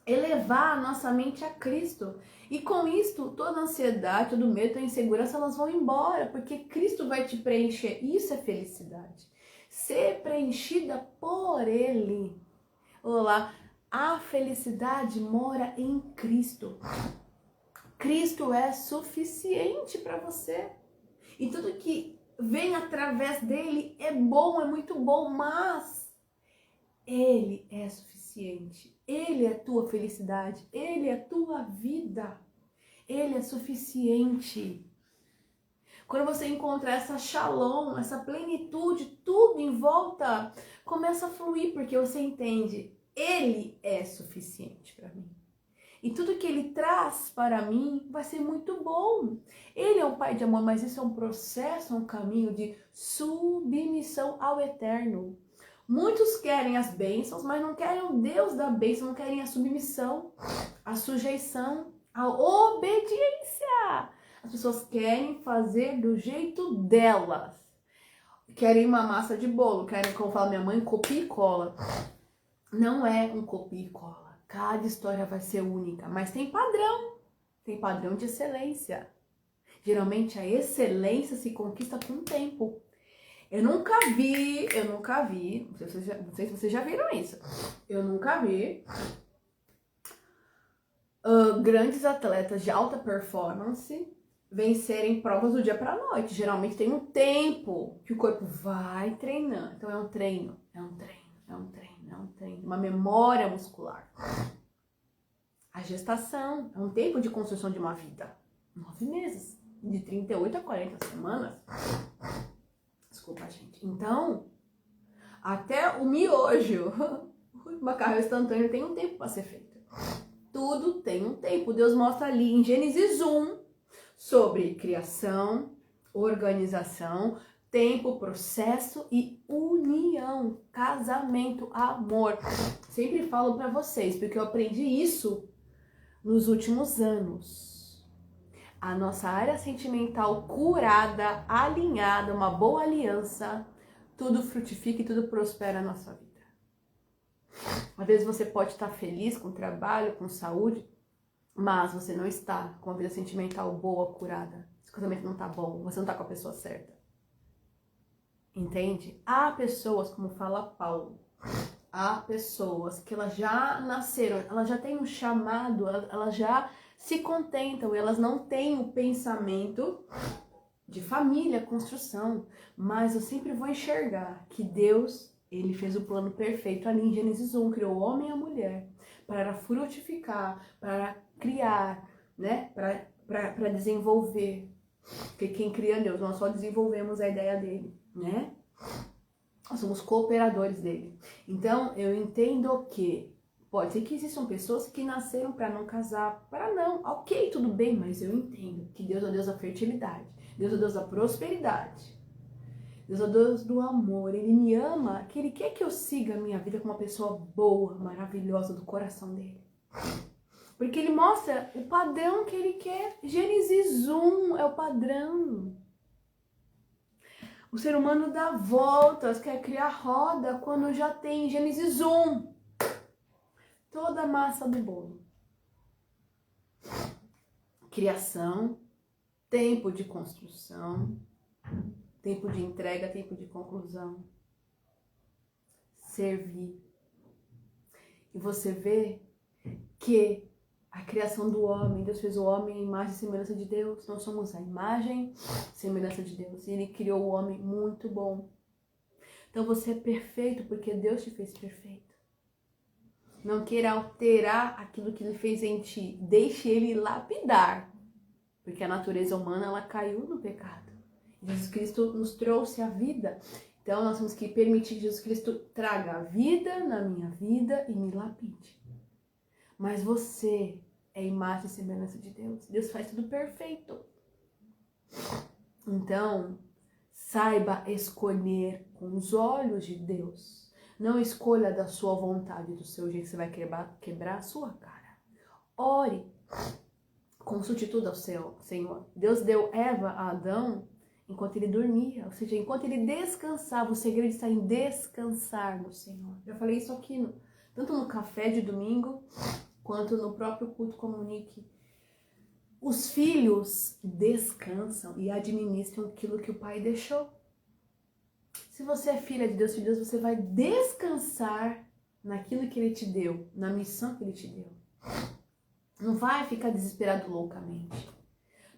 elevar a nossa mente a Cristo. E com isto, toda ansiedade, todo medo, toda insegurança, elas vão embora, porque Cristo vai te preencher. Isso é felicidade. Ser preenchida por Ele. Olá, a felicidade mora em Cristo. Cristo é suficiente para você. E tudo que vem através dele é bom, é muito bom, mas Ele é suficiente. Ele é tua felicidade. Ele é tua vida. Ele é suficiente. Quando você encontra essa shalom, essa plenitude, tudo em volta começa a fluir, porque você entende, Ele é suficiente para mim. E tudo que Ele traz para mim vai ser muito bom. Ele é um Pai de amor, mas isso é um processo, um caminho de submissão ao Eterno. Muitos querem as bênçãos, mas não querem o Deus da bênção, não querem a submissão, a sujeição, a obediência. As pessoas querem fazer do jeito delas. Querem uma massa de bolo, querem, como fala minha mãe, copia e cola. Não é um copia e cola. Cada história vai ser única, mas tem padrão de excelência. Geralmente a excelência se conquista com o tempo. Eu nunca vi, não sei se vocês já viram isso, eu nunca vi grandes atletas de alta performance vencerem provas do dia para a noite. Geralmente tem um tempo que o corpo vai treinando. Então é um treino, uma memória muscular. A gestação é um tempo de construção de uma vida. 9 meses, de 38 a 40 semanas. Desculpa, gente. Então, até o miojo, o macarrão instantâneo tem um tempo para ser feito. Tudo tem um tempo. Deus mostra ali em Gênesis 1 sobre criação, organização, tempo, processo e união, casamento, amor. Sempre falo para vocês, porque eu aprendi isso nos últimos anos. A nossa área sentimental curada, alinhada, uma boa aliança, tudo frutifica e tudo prospera na nossa vida. Às vezes você pode estar feliz com o trabalho, com saúde, mas você não está com a vida sentimental boa, curada. Esse casamento não está bom, você não está com a pessoa certa. Entende? Há pessoas, como fala Paulo, há pessoas que elas já nasceram, elas já têm um chamado, elas já se contentam, elas não têm o pensamento de família, construção, mas eu sempre vou enxergar que Deus, Ele fez o plano perfeito ali em Gênesis 1, criou o homem e a mulher para frutificar, para criar, né, para desenvolver, porque quem cria Deus, nós só desenvolvemos a ideia dele, né? Nós somos cooperadores dele. Então, eu entendo que pode ser que existam pessoas que nasceram para não casar, para não, ok, tudo bem, mas eu entendo que Deus é o Deus da fertilidade, Deus é o Deus da prosperidade, Deus é o Deus do amor, Ele me ama, que Ele quer que eu siga a minha vida com uma pessoa boa, maravilhosa do coração dele. Porque Ele mostra o padrão que Ele quer. Gênesis 1 é o padrão. O ser humano dá voltas, quer criar roda quando já tem Gênesis 1. Toda a massa do bolo. Criação, tempo de construção, tempo de entrega, tempo de conclusão. Servir. E você vê que a criação do homem, Deus fez o homem à imagem e semelhança de Deus. Nós somos a imagem e semelhança de Deus. E Ele criou o homem muito bom. Então você é perfeito porque Deus te fez perfeito. Não queira alterar aquilo que Ele fez em ti. Deixe Ele lapidar. Porque a natureza humana, ela caiu no pecado. Jesus Cristo nos trouxe a vida. Então nós temos que permitir que Jesus Cristo traga a vida na minha vida e me lapide. Mas você é imagem e semelhança de Deus. Deus faz tudo perfeito. Então, saiba escolher com os olhos de Deus. Não escolha da sua vontade, do seu jeito, você vai quebrar a sua cara. Ore. Consulte tudo ao Senhor. Deus deu Eva a Adão enquanto ele dormia. Ou seja, enquanto ele descansava. O segredo está em descansar no Senhor. Eu falei isso aqui, tanto no café de domingo, quanto no próprio culto Comunique. Os filhos descansam e administram aquilo que o pai deixou. Se você é filha de Deus, você vai descansar naquilo que ele te deu, na missão que ele te deu. Não vai ficar desesperado loucamente.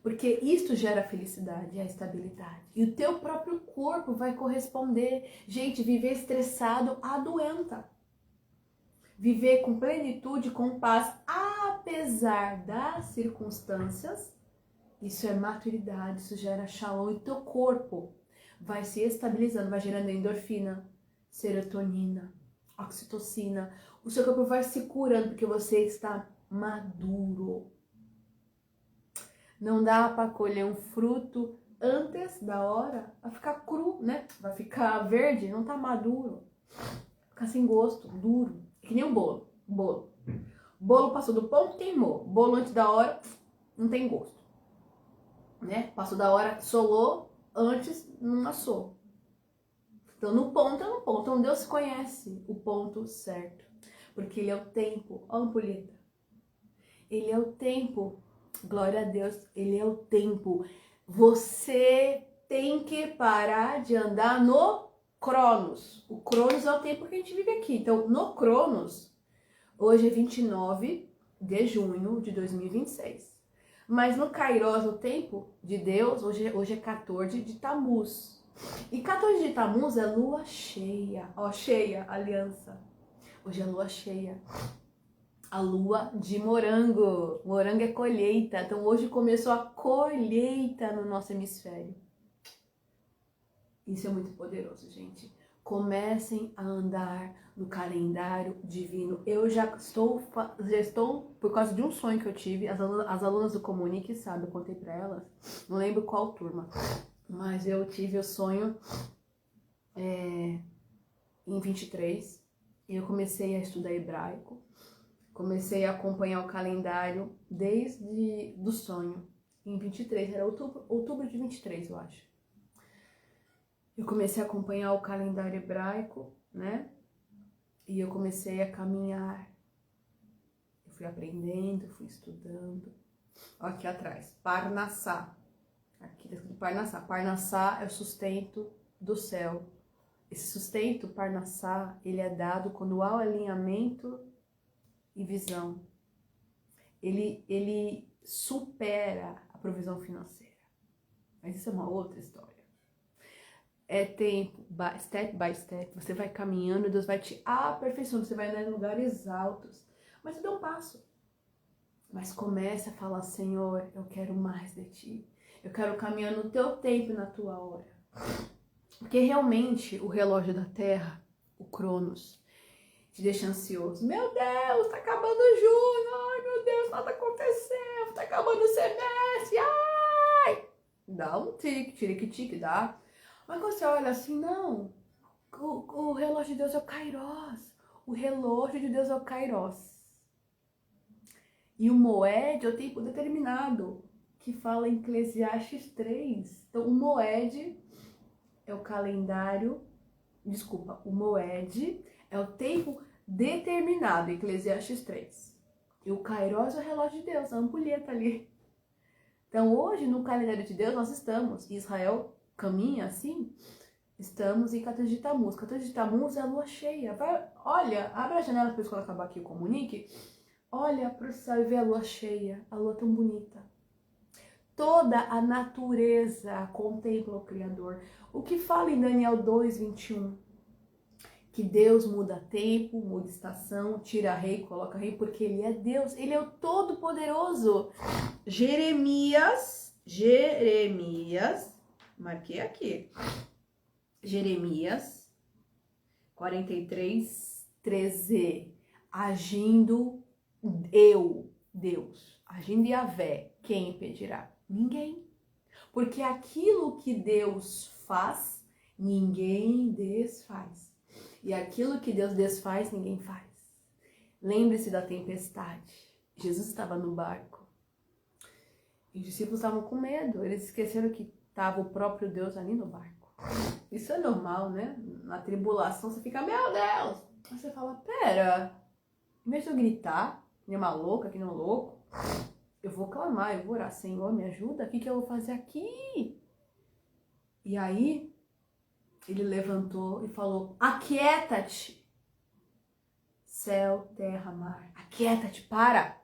Porque isto gera felicidade, a estabilidade. E o teu próprio corpo vai corresponder. Gente, viver estressado adoenta. Viver com plenitude, com paz, apesar das circunstâncias, isso é maturidade, isso gera shalom. E teu corpo vai se estabilizando, vai gerando endorfina, serotonina, oxitocina. O seu corpo vai se curando porque você está maduro. Não dá para colher um fruto antes da hora, vai ficar cru, né? Vai ficar verde, não tá maduro. Fica sem gosto, duro. Que nem o bolo. Bolo passou do ponto, queimou. Bolo antes da hora, não tem gosto. Né? Passou da hora, solou, antes não assou. Então no ponto é no ponto. Então Deus conhece o ponto certo. Porque Ele é o tempo. Ó, ampulheta. Ele é o tempo. Glória a Deus. Ele é o tempo. Você tem que parar de andar no Cronos. O Cronos é o tempo que a gente vive aqui. Então, no Cronos, hoje é 29 de junho de 2026. Mas no Kairos, o tempo de Deus, hoje é 14 de Tamuz. E 14 de Tamuz é lua cheia. Ó, cheia, aliança. Hoje é lua cheia. A lua de morango. Morango é colheita. Então hoje começou a colheita no nosso hemisfério. Isso é muito poderoso, gente. Comecem a andar no calendário divino. Eu já estou, por causa de um sonho que eu tive, as alunas do Comunique, sabe, eu contei para elas, não lembro qual turma, mas eu tive o sonho em 23, e eu comecei a estudar hebraico, comecei a acompanhar o calendário desde do sonho, em 23, era outubro de 23, eu acho. Eu comecei a acompanhar o calendário hebraico, né? E eu comecei a caminhar. Eu fui aprendendo, fui estudando. Ó, aqui atrás, Parnassá. Aqui tá escrito Parnassá. Parnassá é o sustento do céu. Esse sustento, Parnassá, ele é dado quando há o alinhamento e visão. Ele supera a provisão financeira. Mas isso é uma outra história. É tempo, step by step, você vai caminhando, Deus vai te aperfeiçoando, você vai andar em lugares altos, mas dê um passo. Mas comece a falar, Senhor, eu quero mais de Ti, eu quero caminhar no Teu tempo e na Tua hora. Porque realmente o relógio da Terra, o Cronos, te deixa ansioso. Meu Deus, tá acabando junho, ai meu Deus, nada aconteceu, tá acabando o semestre, ai! Dá um tique, dá. Mas quando você olha assim, não, o relógio de Deus é o Kairos. O relógio de Deus é o Kairos. E o Moed é o tempo determinado, que fala em Eclesiastes 3. Então, o Moed é o calendário, o Moed é o tempo determinado, Eclesiastes 3. E o Kairos é o relógio de Deus, a ampulheta ali. Então, hoje, no calendário de Deus, nós estamos, Israel caminha assim, Estamos em 14 de Tammuz. 14 de Tammuz é a lua cheia. Olha, abre a janela depois quando acabar aqui o comunique. Olha para o céu e vê a lua cheia, a lua tão bonita. Toda a natureza contempla o Criador. O que fala em Daniel 2:21? Que Deus muda tempo, muda estação, tira rei, coloca rei, porque Ele é Deus. Ele é o Todo-Poderoso. Jeremias, marquei aqui. Jeremias 43:13. Agindo Deus, agindo Yahvé, quem impedirá? Ninguém. Porque aquilo que Deus faz, ninguém desfaz. E aquilo que Deus desfaz, ninguém faz. Lembre-se da tempestade. Jesus estava no barco. E os discípulos estavam com medo. Eles esqueceram que estava o próprio Deus ali no barco. Isso é normal, né? Na tribulação você fica, meu Deus! Aí você fala, pera, em vez de eu gritar, que nem uma louca, que nem um louco, eu vou clamar, eu vou orar, Senhor, me ajuda, o que eu vou fazer aqui? E aí, ele levantou e falou, aquieta-te, céu, terra, mar, aquieta-te, para!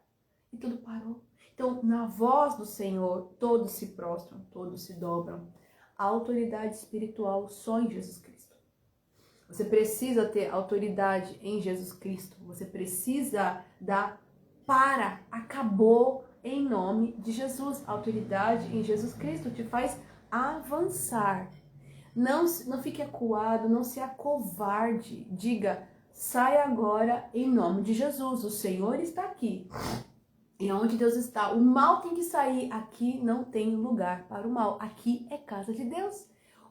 E tudo parou. Então, na voz do Senhor, todos se prostram, todos se dobram. A autoridade espiritual só em Jesus Cristo. Você precisa ter autoridade em Jesus Cristo. Você precisa dar acabou em nome de Jesus. A autoridade em Jesus Cristo te faz avançar. Não fique acuado, não se acovarde. Diga, sai agora em nome de Jesus. O Senhor está aqui. E onde Deus está, o mal tem que sair. Aqui não tem lugar para o mal. Aqui é casa de Deus.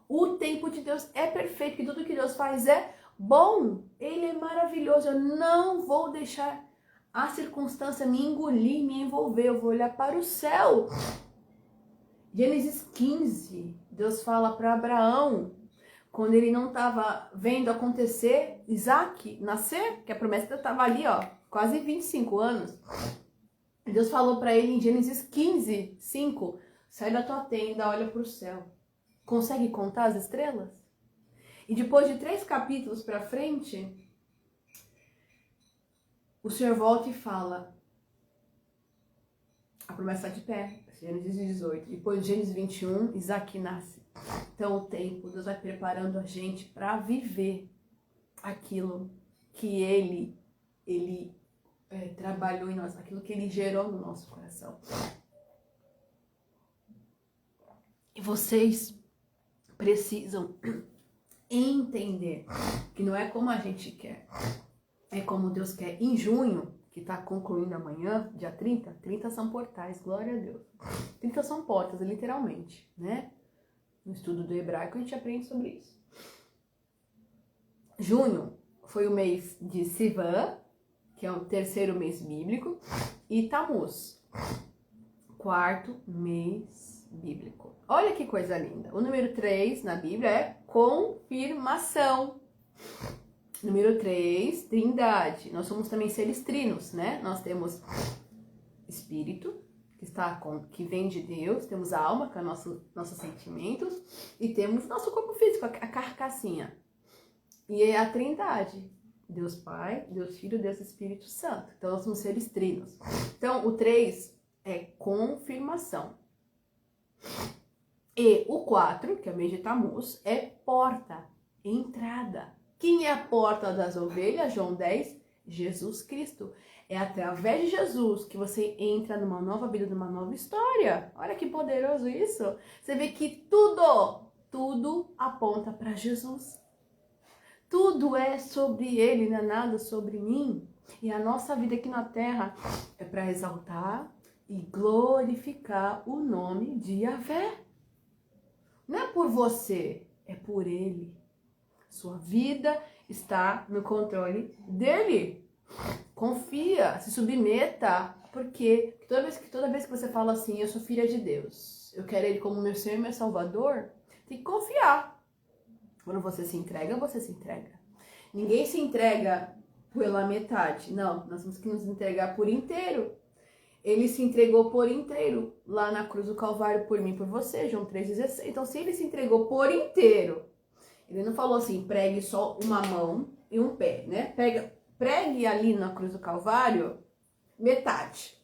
O tempo de Deus é perfeito, que tudo que Deus faz é bom. Ele é maravilhoso. Eu não vou deixar a circunstância me engolir, me envolver. Eu vou olhar para o céu. Gênesis 15, Deus fala para Abraão, quando ele não estava vendo acontecer Isaac nascer, que a promessa estava ali, ó, quase 25 anos. Deus falou para ele em Gênesis 15, 5, sai da tua tenda, olha para o céu. Consegue contar as estrelas? E depois de 3 capítulos para frente, o Senhor volta e fala, a promessa está de pé, Gênesis 18. Depois de Gênesis 21, Isaac nasce. Então o tempo, Deus vai preparando a gente para viver aquilo que Ele trabalhou em nós, aquilo que Ele gerou no nosso coração. E vocês precisam entender que não é como a gente quer, é como Deus quer. Em junho, que está concluindo amanhã, dia 30 são portais, glória a Deus. 30 são portas, literalmente, né? No estudo do hebraico a gente aprende sobre isso. Junho foi o mês de Sivan, que é o 3º mês bíblico, e Tammuz, 4º mês bíblico. Olha que coisa linda. O número 3 na Bíblia é confirmação. Número 3, trindade. Nós somos também seres trinos, né? Nós temos espírito, que vem de Deus, temos a alma, que é nossos sentimentos, e temos nosso corpo físico, a carcassinha. E é a trindade. Deus Pai, Deus Filho, Deus Espírito Santo. Então, nós somos seres trinos. Então, o 3 é confirmação. E o 4, que é o mês de Tammuz, é porta, entrada. Quem é a porta das ovelhas? João 10, Jesus Cristo. É através de Jesus que você entra numa nova vida, numa nova história. Olha que poderoso isso. Você vê que tudo aponta para Jesus. Tudo é sobre Ele, não é nada sobre mim. E a nossa vida aqui na Terra é para exaltar e glorificar o nome de Yahvé. Não é por você, é por Ele. Sua vida está no controle dEle. Confia, se submeta, porque toda vez que você fala assim, eu sou filha de Deus, eu quero Ele como meu Senhor e meu Salvador, tem que confiar. Quando você se entrega, você se entrega. Ninguém se entrega pela metade. Não, nós temos que nos entregar por inteiro. Ele se entregou por inteiro lá na cruz do Calvário por mim e por você, João 3,16. Então, se ele se entregou por inteiro, Ele não falou assim, pregue só uma mão e um pé, né? Pregue ali na cruz do Calvário metade.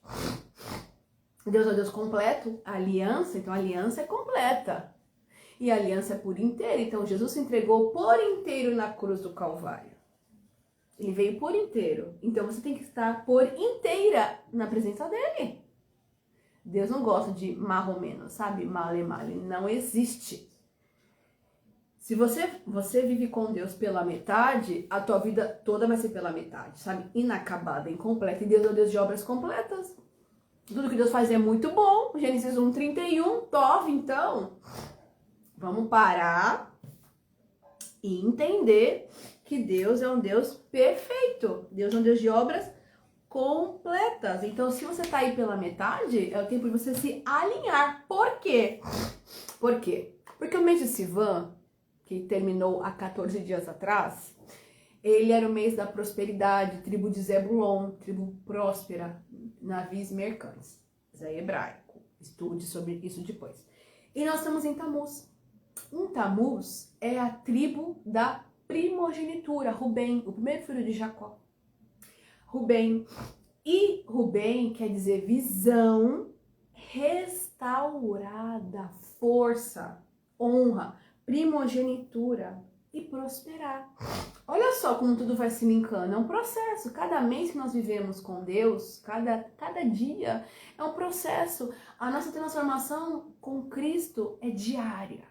Deus é Deus completo, a aliança, então a aliança é completa. E a aliança é por inteiro. Então Jesus se entregou por inteiro na cruz do Calvário. Ele veio por inteiro. Então você tem que estar por inteira na presença dele. Deus não gosta de marromeno, sabe? Male, male. Não existe. Se você vive com Deus pela metade, a tua vida toda vai ser pela metade, sabe? Inacabada, incompleta. E Deus é o Deus de obras completas. Tudo que Deus faz é muito bom. Gênesis 1:31, top. Então, vamos parar e entender que Deus é um Deus perfeito. Deus é um Deus de obras completas. Então, se você tá aí pela metade, é o tempo de você se alinhar. Por quê? Por quê? Porque o mês de Sivan, que terminou há 14 dias atrás, ele era o mês da prosperidade, tribo de Zebulon, tribo próspera, navios mercantes. Isso é hebraico. Estude sobre isso depois. E nós estamos em Tamuz. Em Tamuz é a tribo da primogenitura, Rubem, o primeiro filho de Jacó. Rubem. E Rubem quer dizer visão restaurada, força, honra, primogenitura e prosperar. Olha só como tudo vai se linkando, é um processo. Cada mês que nós vivemos com Deus, cada dia é um processo. A nossa transformação com Cristo é diária.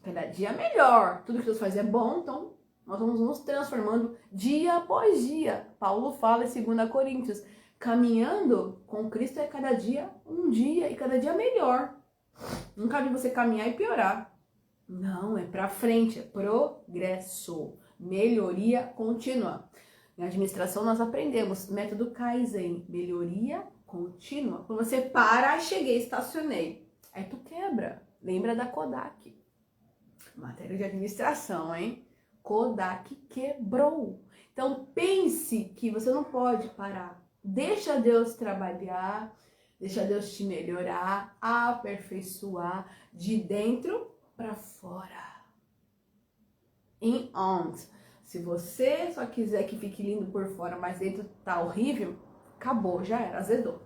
Cada dia melhor. Tudo que Deus faz é bom, então nós vamos nos transformando dia após dia. Paulo fala em 2 Coríntios, caminhando com Cristo é cada dia um dia e cada dia melhor. Não cabe você caminhar e piorar. Não, é pra frente, é progresso, melhoria contínua. Na administração nós aprendemos método Kaizen, melhoria contínua. Quando você para, cheguei, estacionei. Aí tu quebra. Lembra da Kodak. Matéria de administração, hein? Kodak quebrou. Então pense que você não pode parar. Deixa Deus trabalhar, deixa Deus te melhorar, aperfeiçoar de dentro para fora. In on. Se você só quiser que fique lindo por fora, mas dentro tá horrível, acabou, já era, azedou.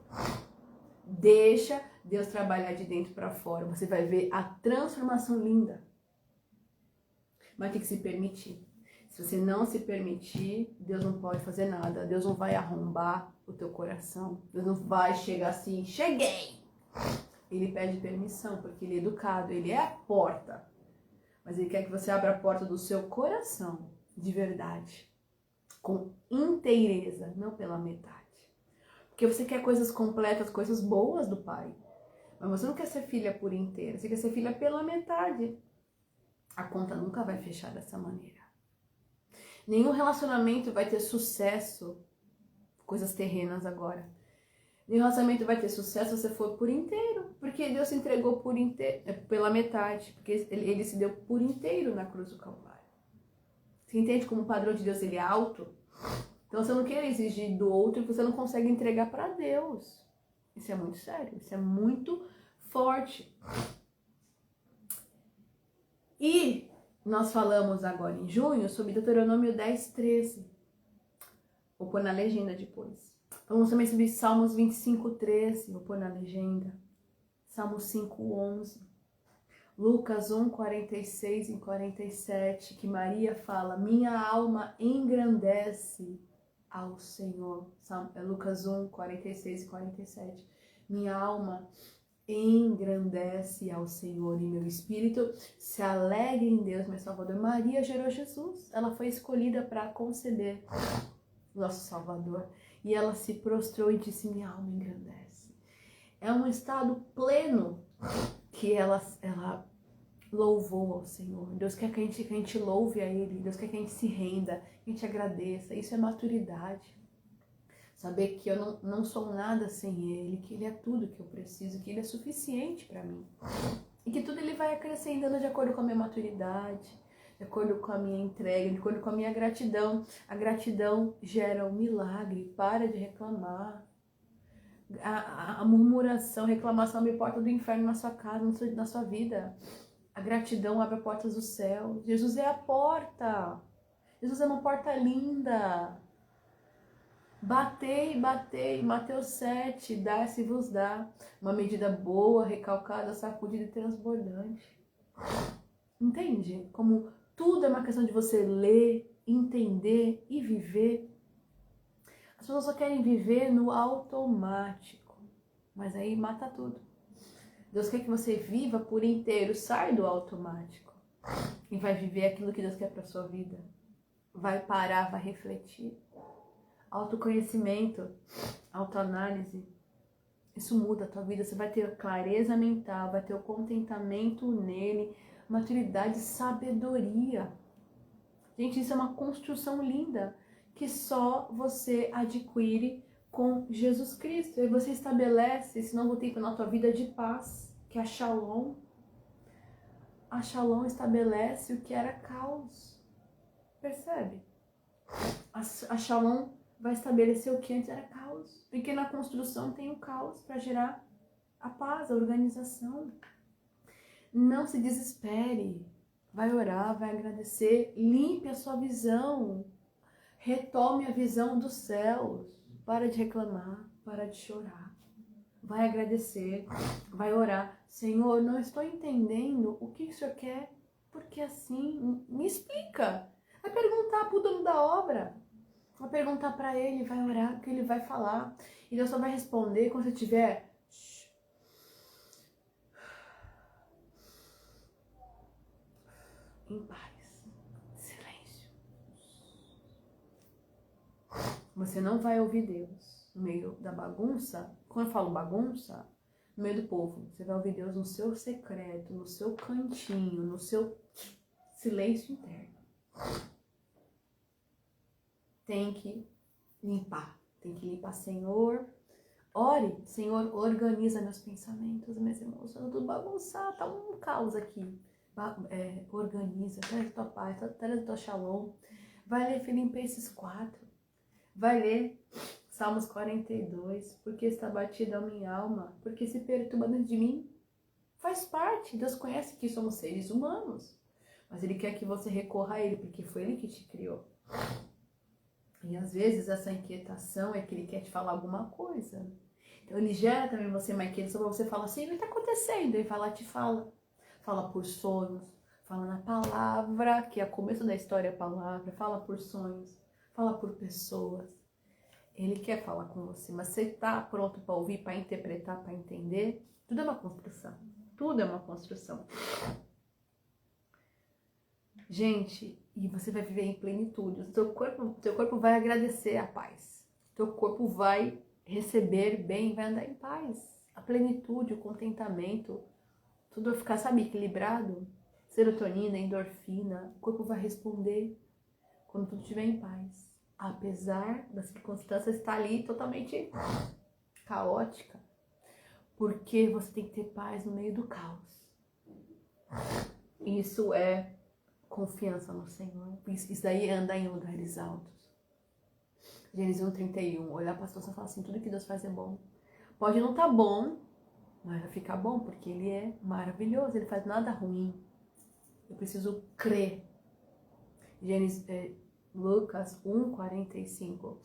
Deixa Deus trabalhar de dentro para fora. Você vai ver a transformação linda. Mas tem que se permitir. Se você não se permitir, Deus não pode fazer nada. Deus não vai arrombar o teu coração. Deus não vai chegar assim, cheguei! Ele pede permissão, porque ele é educado, ele é a porta. Mas ele quer que você abra a porta do seu coração, de verdade. Com inteireza, não pela metade. Porque você quer coisas completas, coisas boas do Pai. Mas você não quer ser filha por inteira, você quer ser filha pela metade. A conta nunca vai fechar dessa maneira. Nenhum relacionamento vai ter sucesso, coisas terrenas agora. Nenhum relacionamento vai ter sucesso se você for por inteiro. Porque Deus se entregou por inteiro, pela metade. Porque ele se deu por inteiro na cruz do Calvário. Você entende como o padrão de Deus ele é alto? Então você não quer exigir do outro que você não consegue entregar para Deus. Isso é muito sério, isso é muito forte. E nós falamos agora em junho sobre Deuteronômio 10:13. Vou pôr na legenda depois. Falamos também sobre Salmos 25:13. Vou pôr na legenda. Salmos 5:11. Lucas 1:46 e 47. Que Maria fala, minha alma engrandece ao Senhor. Lucas 1:46 e 47. Minha alma engrandece ao Senhor e meu espírito se alegra em Deus, meu Salvador. Maria gerou Jesus, ela foi escolhida para conceber nosso Salvador e ela se prostrou e disse, minha alma engrandece. É um estado pleno que ela louvou ao Senhor. Deus quer que a gente louve a Ele, Deus quer que a gente se renda, que a gente agradeça. Isso é maturidade. Saber que eu não sou nada sem Ele, que Ele é tudo que eu preciso, que Ele é suficiente para mim. E que tudo Ele vai acrescentando de acordo com a minha maturidade, de acordo com a minha entrega, de acordo com a minha gratidão. A gratidão gera um milagre, para de reclamar. A murmuração, reclamação abre porta do inferno na sua casa, na sua vida. A gratidão abre portas do céu. Jesus é a porta. Jesus é uma porta linda. Batei, batei. Mateus 7, dá-se-vos dá. Uma medida boa, recalcada, sacudida e transbordante. Entende? Como tudo é uma questão de você ler, entender e viver. As pessoas só querem viver no automático. Mas aí mata tudo. Deus quer que você viva por inteiro, sai do automático e vai viver aquilo que Deus quer para sua vida. Vai parar, vai refletir. Autoconhecimento, autoanálise, isso muda a tua vida. Você vai ter clareza mental, vai ter o contentamento nele, maturidade, sabedoria. Gente, isso é uma construção linda que só você adquire com Jesus Cristo. E você estabelece esse novo tempo na tua vida de paz, que é a Shalom. A Shalom estabelece o que era caos. Percebe? A Shalom vai estabelecer o que antes era caos. Porque na construção tem o caos para gerar a paz, a organização. Não se desespere. Vai orar, vai agradecer. Limpe a sua visão. Retome a visão dos céus. Para de reclamar, para de chorar. Vai agradecer, vai orar. Senhor, não estou entendendo o que o Senhor quer. Porque assim, me explica. Vai perguntar para o dono da obra. Vai perguntar para ele, vai orar, o que ele vai falar. E Deus só vai responder quando você estiver em paz. Silêncio. Você não vai ouvir Deus no meio da bagunça. Quando eu falo bagunça, no meio do povo. Você vai ouvir Deus no seu secreto, no seu cantinho, no seu silêncio interno. Tem que limpar. Tem que limpar, Senhor. Ore, Senhor, organiza meus pensamentos, minhas emoções, tudo bagunçado, tá um caos aqui. Organiza, traz a tua paz, traz a tua shalom. Vai ler Filipenses 4. Vai ler Salmos 42. Porque está batida a minha alma, porque se perturba dentro de mim. Faz parte, Deus conhece que somos seres humanos. Mas Ele quer que você recorra a Ele, porque foi Ele que te criou. E às vezes essa inquietação é que Ele quer te falar alguma coisa. Então Ele gera também você uma inquietação para você falar assim, o que está acontecendo? Ele vai lá e te fala. Fala por sonhos, fala na palavra, que é o começo da história a palavra. Fala por sonhos, fala por pessoas. Ele quer falar com você, mas você está pronto para ouvir, para interpretar, para entender? Tudo é uma construção. Tudo é uma construção. Gente, e você vai viver em plenitude. O teu corpo vai agradecer a paz. O teu corpo vai receber bem, vai andar em paz. A plenitude, o contentamento, tudo vai ficar, sabe, equilibrado. Serotonina, endorfina, o corpo vai responder quando tudo estiver em paz. Apesar das circunstâncias estar ali totalmente caótica. Porque você tem que ter paz no meio do caos. Isso é confiança no Senhor. Isso daí é andar em lugares altos. Gênesis 1:31. Olhar para a situação e falar assim, tudo que Deus faz é bom. Pode não estar bom, mas vai ficar bom, porque Ele é maravilhoso. Ele faz nada ruim. Eu preciso crer. Lucas 1:45.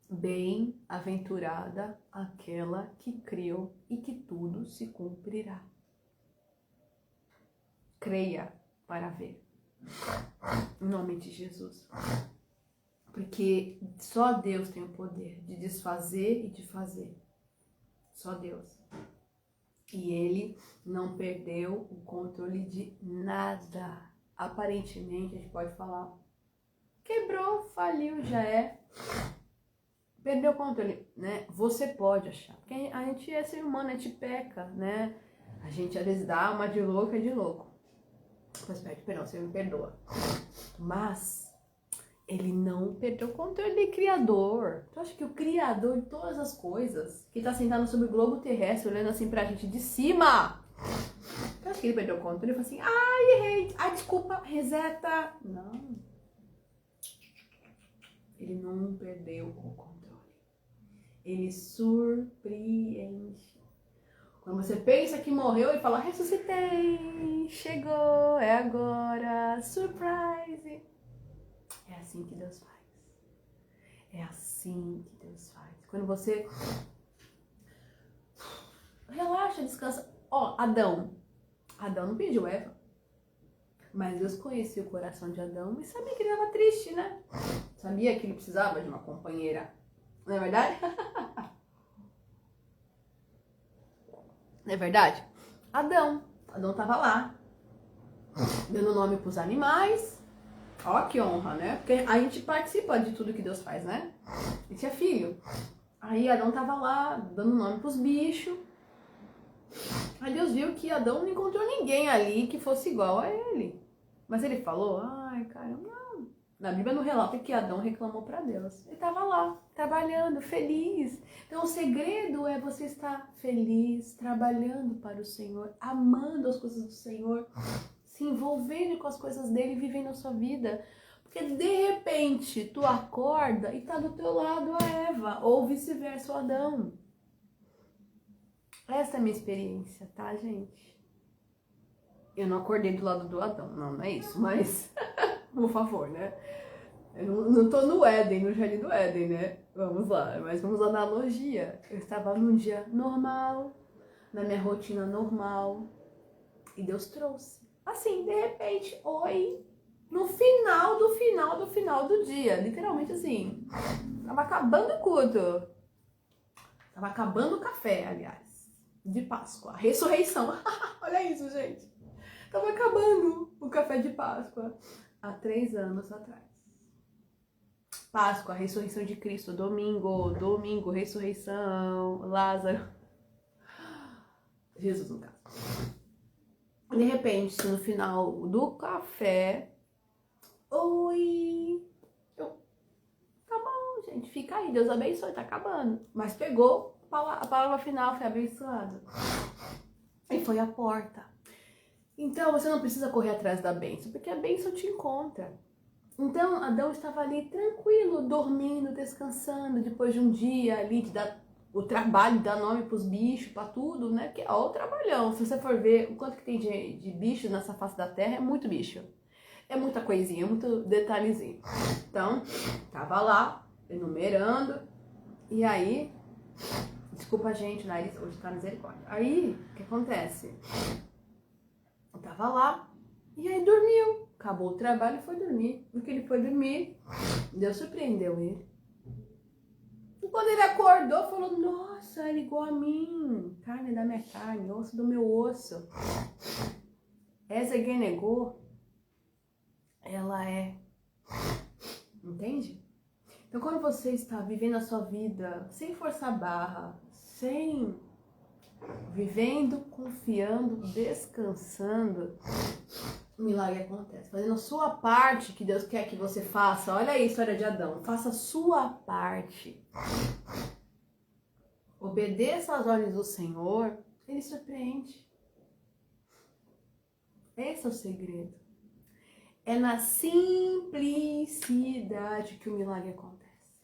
Bem-aventurada aquela que creu e que tudo se cumprirá. Creia para ver. Em nome de Jesus. Porque só Deus tem o poder de desfazer e de fazer. Só Deus. E Ele não perdeu o controle de nada. Aparentemente, a gente pode falar, quebrou, faliu, já é. Perdeu o controle, né? Você pode achar. Porque a gente é ser humano, a gente peca, né? A gente às vezes dá uma de louco, é de louco. Mas pede perdão, Senhor me perdoa. Mas Ele não perdeu o controle, Ele é Criador. Tu acha que o Criador de todas as coisas, que está sentado sobre o globo terrestre, olhando assim pra gente de cima, tu acha que Ele perdeu o controle? Ele falou assim, ai, errei, ai, desculpa, reseta. Não. Ele não perdeu o controle. Ele surpreende. Quando você pensa que morreu, ele fala, ressuscitei, chegou, é agora, surprise. É assim que Deus faz. É assim que Deus faz. Quando você relaxa, descansa. Ó, Adão não pediu Eva. Mas Deus conhecia o coração de Adão e sabia que ele estava triste, né? Sabia que ele precisava de uma companheira. Não é verdade? Não é verdade? Adão estava lá, dando nome para os animais. Ó, que honra, né? Porque a gente participa de tudo que Deus faz, né? A gente é filho. Aí Adão estava lá, dando nome para os bichos. Aí Deus viu que Adão não encontrou ninguém ali que fosse igual a ele. Mas ele falou, ai, cara, não. Na Bíblia não relata que Adão reclamou para Deus. Ele estava lá, trabalhando, feliz. Então o segredo é você estar feliz, trabalhando para o Senhor, amando as coisas do Senhor, se envolvendo com as coisas dele e vivendo a sua vida. Porque de repente tu acorda e tá do teu lado a Eva, ou vice-versa o Adão. Essa é a minha experiência, tá, gente? Eu não acordei do lado do Adão, não é isso, mas, por favor, né? Eu não tô no Éden, no Jardim do Éden, né? Vamos lá, mas vamos à analogia. Eu estava num dia normal, na minha rotina normal, e Deus trouxe. Assim, de repente, oi, no final do dia, literalmente assim, tava acabando o culto, tava acabando o café, aliás, de Páscoa, a ressurreição, olha isso, gente. Tava acabando o café de Páscoa há 3 anos atrás. Páscoa, ressurreição de Cristo, domingo, ressurreição, Lázaro. Jesus, no caso. De repente, no final do café, oi, tá bom, gente, fica aí, Deus abençoe, tá acabando. Mas pegou, a palavra final foi abençoado. E foi a porta. Então, você não precisa correr atrás da bênção, porque a bênção te encontra. Então, Adão estava ali tranquilo, dormindo, descansando, depois de um dia ali de dar o trabalho, de dar nome para os bichos, para tudo, né? Que é o trabalhão. Se você for ver o quanto que tem de bicho nessa face da terra, é muito bicho. É muita coisinha, é muito detalhezinho. Então, tava lá, enumerando, e aí, desculpa gente, o nariz hoje tá misericórdia. Aí, o que acontece? Eu tava lá, e aí dormiu. Acabou o trabalho e foi dormir. No que ele foi dormir, Deus surpreendeu ele. E quando ele acordou, falou, nossa, ele é igual a mim. Carne da minha carne, osso do meu osso. Essa quem negou, ela é. Entende? Então quando você está vivendo a sua vida sem forçar a barra, sem... vivendo, confiando, descansando, o milagre acontece. Fazendo a sua parte que Deus quer que você faça. Olha aí a história de Adão. Faça a sua parte. Obedeça às ordens do Senhor. Ele surpreende. Esse é o segredo. É na simplicidade que o milagre acontece.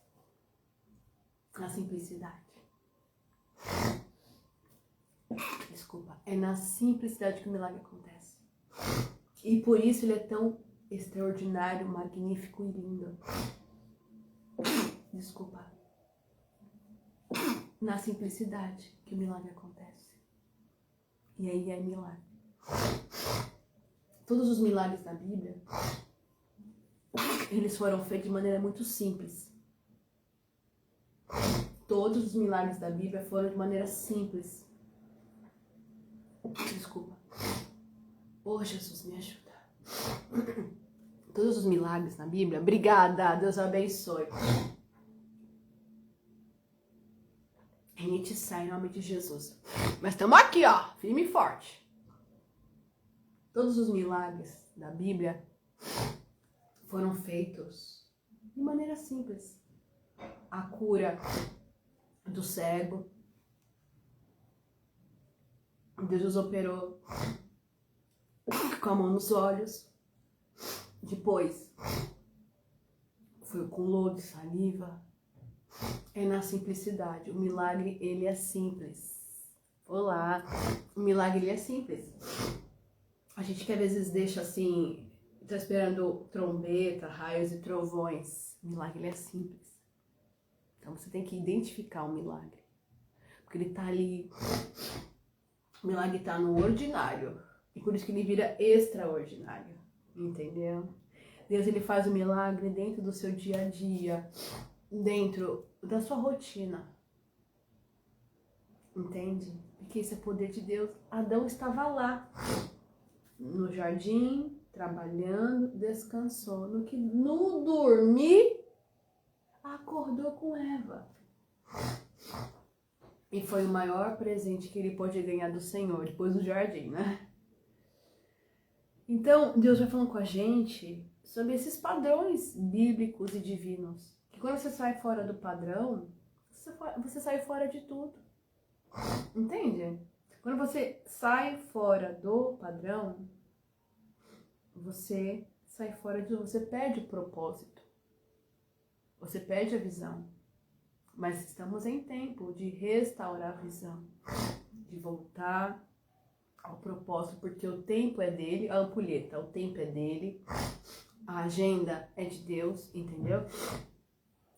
Na simplicidade. Desculpa. É na simplicidade que o milagre acontece. E por isso ele é tão extraordinário, magnífico e lindo. Desculpa. Na simplicidade que o milagre acontece. E aí é milagre. Todos os milagres da Bíblia, eles foram feitos de maneira muito simples. Todos os milagres da Bíblia foram de maneira simples. Desculpa. Oh, Jesus, me ajuda. Todos os milagres na Bíblia, obrigada, Deus abençoe. Renite sai em nome de Jesus. Mas estamos aqui, ó, firme e forte. Todos os milagres da Bíblia foram feitos de maneira simples. A cura do cego, Deus operou com a mão nos olhos. Depois foi com lodo e saliva. É na simplicidade. O milagre, ele é simples. Olá, o milagre ele é simples. A gente que às vezes deixa assim, tá esperando trombeta, raios e trovões. O milagre ele é simples. Então você tem que identificar o milagre. Porque ele tá ali, o milagre tá no ordinário. E por isso que ele vira extraordinário. Entendeu? Deus ele faz o milagre dentro do seu dia a dia, dentro da sua rotina. Entende? Porque isso é poder de Deus. Adão estava lá, no jardim, trabalhando, descansou. No dormir, acordou com Eva. E foi o maior presente que ele pôde ganhar do Senhor, depois do jardim, né? Então, Deus vai falando com a gente sobre esses padrões bíblicos e divinos. Que quando você sai fora do padrão, você sai fora de tudo. Entende? Quando você sai fora do padrão, você sai fora de tudo. Você perde o propósito. Você perde a visão. Mas estamos em tempo de restaurar a visão. De voltar ao propósito, porque o tempo é dele, a ampulheta, o tempo é dele, a agenda é de Deus, entendeu?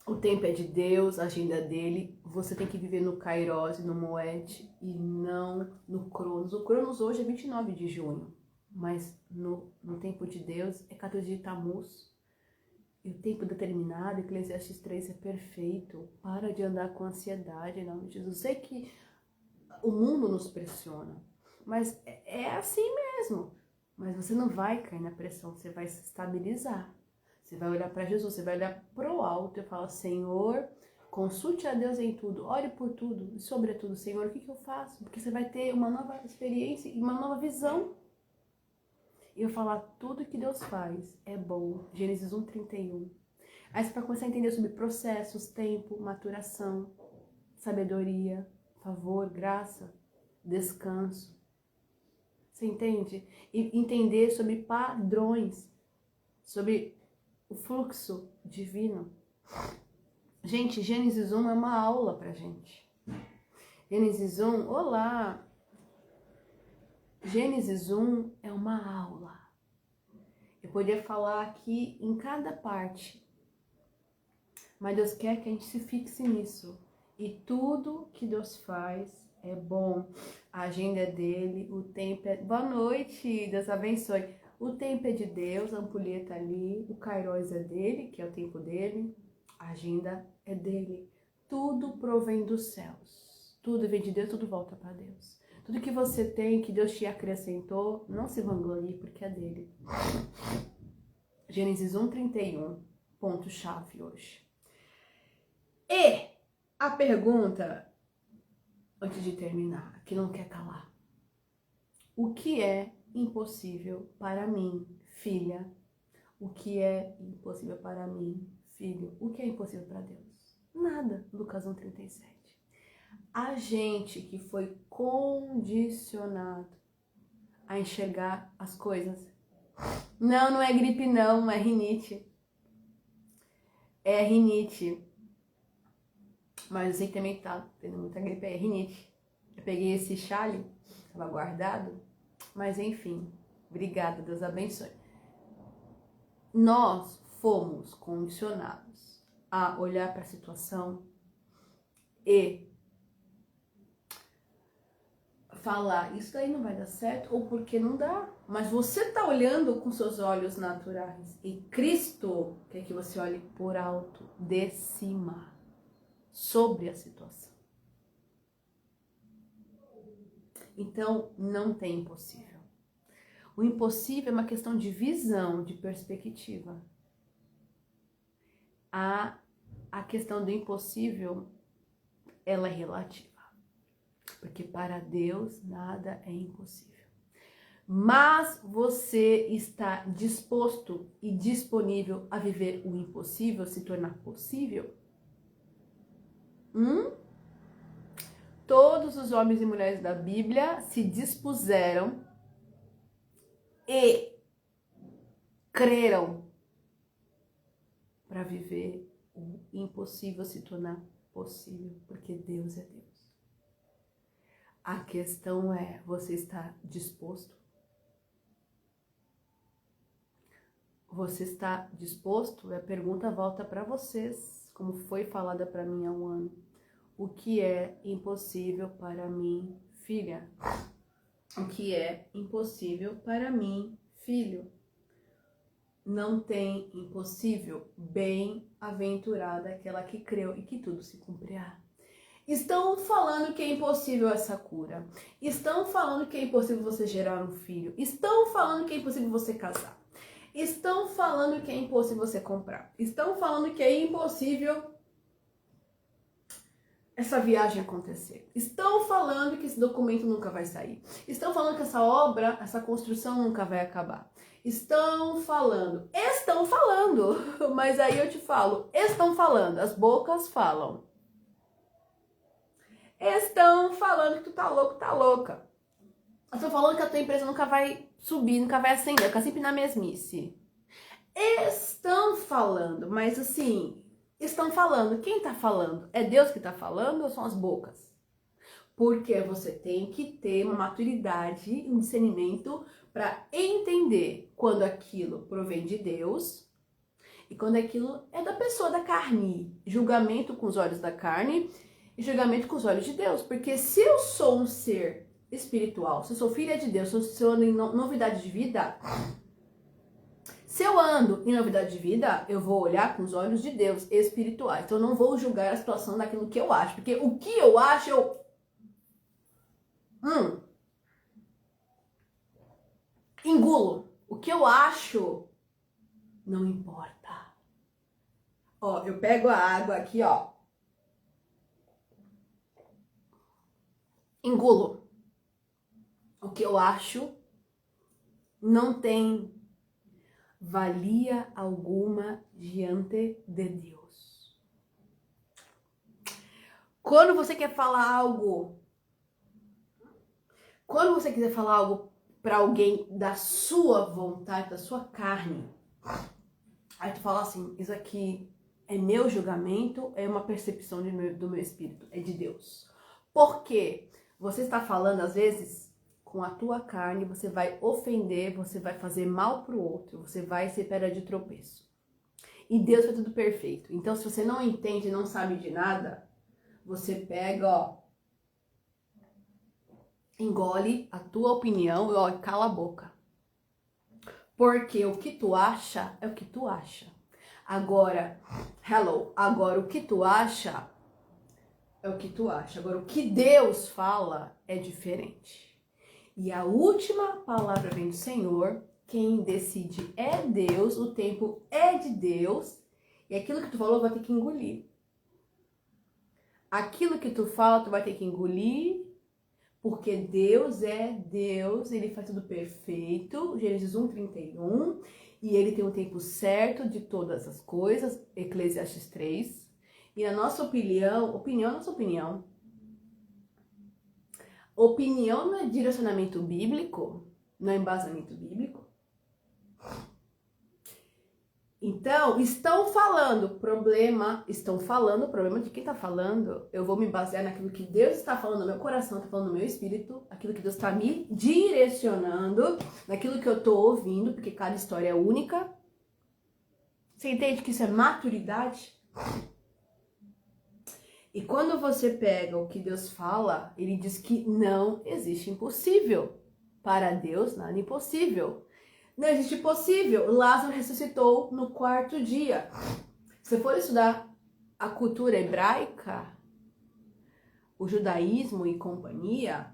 O tempo é de Deus, a agenda é dele, você tem que viver no Kairos, no Moed e não no Cronos. O Cronos hoje é 29 de junho, mas no tempo de Deus é 14 de Tammuz. E o tempo determinado, Eclesiastes 3 é perfeito. Para de andar com ansiedade, em nome de Jesus. Eu sei que o mundo nos pressiona, mas é assim mesmo. Mas você não vai cair na pressão, você vai se estabilizar. Você vai olhar para Jesus, você vai olhar pro alto e falar, Senhor, consulte a Deus em tudo, ore por tudo e sobretudo, Senhor, o que eu faço? Porque você vai ter uma nova experiência e uma nova visão. E eu falar, tudo que Deus faz é bom. Gênesis 1:31. Aí você vai começar a entender sobre processos, tempo, maturação, sabedoria, favor, graça, descanso. Você entende? E entender sobre padrões, sobre o fluxo divino. Gente, Gênesis 1 é uma aula pra gente. Gênesis 1, olá! Gênesis 1 é uma aula. Eu poderia falar aqui em cada parte, mas Deus quer que a gente se fixe nisso. E tudo que Deus faz é bom. A agenda é dele, o tempo é... Boa noite, Deus abençoe. O tempo é de Deus, a ampulheta ali, o Kairos é dele, que é o tempo dele, a agenda é dele. Tudo provém dos céus. Tudo vem de Deus, tudo volta para Deus. Tudo que você tem, que Deus te acrescentou, não se vanglorie porque é dele. Gênesis 1:31, ponto-chave hoje. E a pergunta, antes de terminar, que não quer calar. O que é impossível para mim, filha? O que é impossível para mim, filho? O que é impossível para Deus? Nada. Lucas 1:37. A gente que foi condicionado a enxergar as coisas. Não, não é gripe não, é rinite. É rinite. Mas eu sei que também tá tendo muita gripe, é rinite. Eu peguei esse chale, estava guardado. Mas enfim, obrigada, Deus abençoe. Nós fomos condicionados a olhar para a situação e falar, isso daí não vai dar certo, ou porque não dá. Mas você está olhando com seus olhos naturais. E Cristo quer que você olhe por alto, de cima, sobre a situação. Então, não tem impossível. O impossível é uma questão de visão, de perspectiva. A questão do impossível, ela é relativa. Porque para Deus nada é impossível. Mas você está disposto e disponível a viver o impossível se tornar possível? Todos os homens e mulheres da Bíblia se dispuseram e creram para viver o impossível se tornar possível, porque Deus é Deus. A questão é, você está disposto? Você está disposto? E a pergunta volta para vocês, como foi falada para mim há um ano. O que é impossível para mim, filha? O que é impossível para mim, filho? Não tem impossível, bem-aventurada aquela que creu e que tudo se cumprirá. Estão falando que é impossível essa cura. Estão falando que é impossível você gerar um filho. Estão falando que é impossível você casar. Estão falando que é impossível você comprar. Estão falando que é impossível essa viagem acontecer. Estão falando que esse documento nunca vai sair. Estão falando que essa obra, essa construção nunca vai acabar. Estão falando, mas aí eu te falo, estão falando, as bocas falam. Estão falando que tu tá louco, tá louca. Estão falando que a tua empresa nunca vai subir, nunca vai ascender, fica sempre na mesmice. Estão falando, mas assim, estão falando. Quem tá falando? É Deus que tá falando ou são as bocas? Porque você tem que ter uma maturidade e um discernimento para entender quando aquilo provém de Deus e quando aquilo é da pessoa da carne. Julgamento com os olhos da carne e julgamento com os olhos de Deus. Porque se eu sou um ser espiritual, se eu sou filha de Deus, se eu ando em novidade de vida, se eu ando em novidade de vida, eu vou olhar com os olhos de Deus espirituais. Então eu não vou julgar a situação daquilo que eu acho. Porque o que eu acho, engulo. O que eu acho não importa. Ó, eu pego a água aqui, ó. Engulo. O que eu acho não tem valia alguma diante de Deus. Quando você quer falar algo, quando você quiser falar algo para alguém da sua vontade, da sua carne, aí tu fala assim, isso aqui é meu julgamento, é uma percepção do meu espírito, é de Deus. Por quê? Você está falando, às vezes, com a tua carne, você vai ofender, você vai fazer mal pro outro, você vai ser pedra de tropeço. E Deus é tudo perfeito. Então, se você não entende, não sabe de nada, você pega, ó, engole a tua opinião e ó, cala a boca. Porque o que tu acha é o que tu acha. Agora o que tu acha é o que tu acha. Agora, o que Deus fala é diferente. E a última palavra vem do Senhor. Quem decide é Deus, o tempo é de Deus. E aquilo que tu falou vai ter que engolir. Aquilo que tu fala, tu vai ter que engolir. Porque Deus é Deus, Ele faz tudo perfeito. Gênesis 1:31. E Ele tem o tempo certo de todas as coisas. Eclesiastes 3. E a nossa opinião é nossa opinião. Opinião não é direcionamento bíblico, não é embasamento bíblico. Então, estão falando o problema de quem está falando. Eu vou me basear naquilo que Deus está falando no meu coração, está falando no meu espírito, aquilo que Deus está me direcionando, naquilo que eu estou ouvindo, porque cada história é única. Você entende que isso é maturidade? E quando você pega o que Deus fala, Ele diz que não existe impossível. Para Deus, nada é impossível. Não existe possível. Lázaro ressuscitou no 4º dia. Se for estudar a cultura hebraica, o judaísmo e companhia,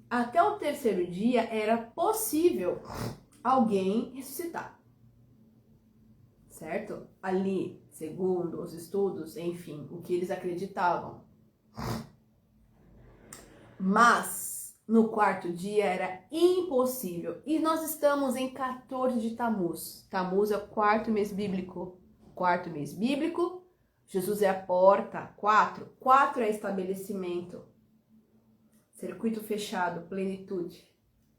até o 3º dia era possível alguém ressuscitar. Certo? Ali, segundo os estudos, enfim, o que eles acreditavam. Mas no 4º dia era impossível. E nós estamos em 14 de Tammuz. Tammuz é o 4º mês bíblico. 4º mês bíblico. Jesus é a porta. 4 é estabelecimento. Circuito fechado, plenitude,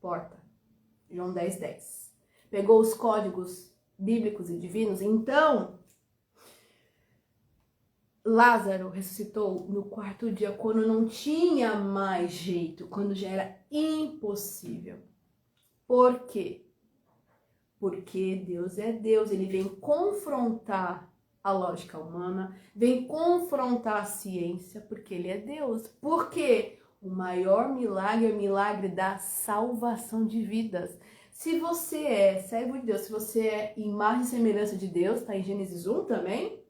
porta. João 10:10. Pegou os códigos bíblicos e divinos, então Lázaro ressuscitou no quarto dia, quando não tinha mais jeito, quando já era impossível. Por quê? Porque Deus é Deus, ele vem confrontar a lógica humana, vem confrontar a ciência, porque ele é Deus. Por quê? O maior milagre é o milagre da salvação de vidas. Se você é servo de Deus, se você é imagem e semelhança de Deus, tá em Gênesis 1 também,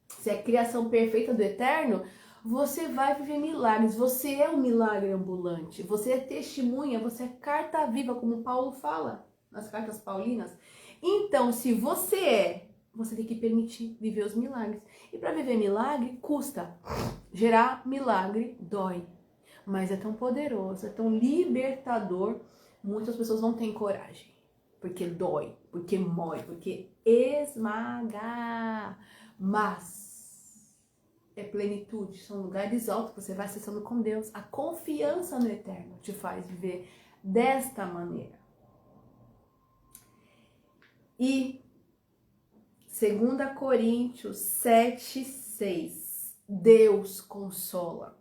se é a criação perfeita do Eterno, você vai viver milagres. Você é um milagre ambulante. Você é testemunha, você é carta viva, como Paulo fala nas cartas paulinas. Então, se você é, você tem que permitir viver os milagres. E para viver milagre, custa. Gerar milagre dói. Mas é tão poderoso, é tão libertador. Muitas pessoas não têm coragem. Porque dói, porque mói, porque esmaga. Mas é plenitude, são lugares altos que você vai acessando com Deus. A confiança no Eterno te faz viver desta maneira. E 2 Coríntios 7:6, Deus consola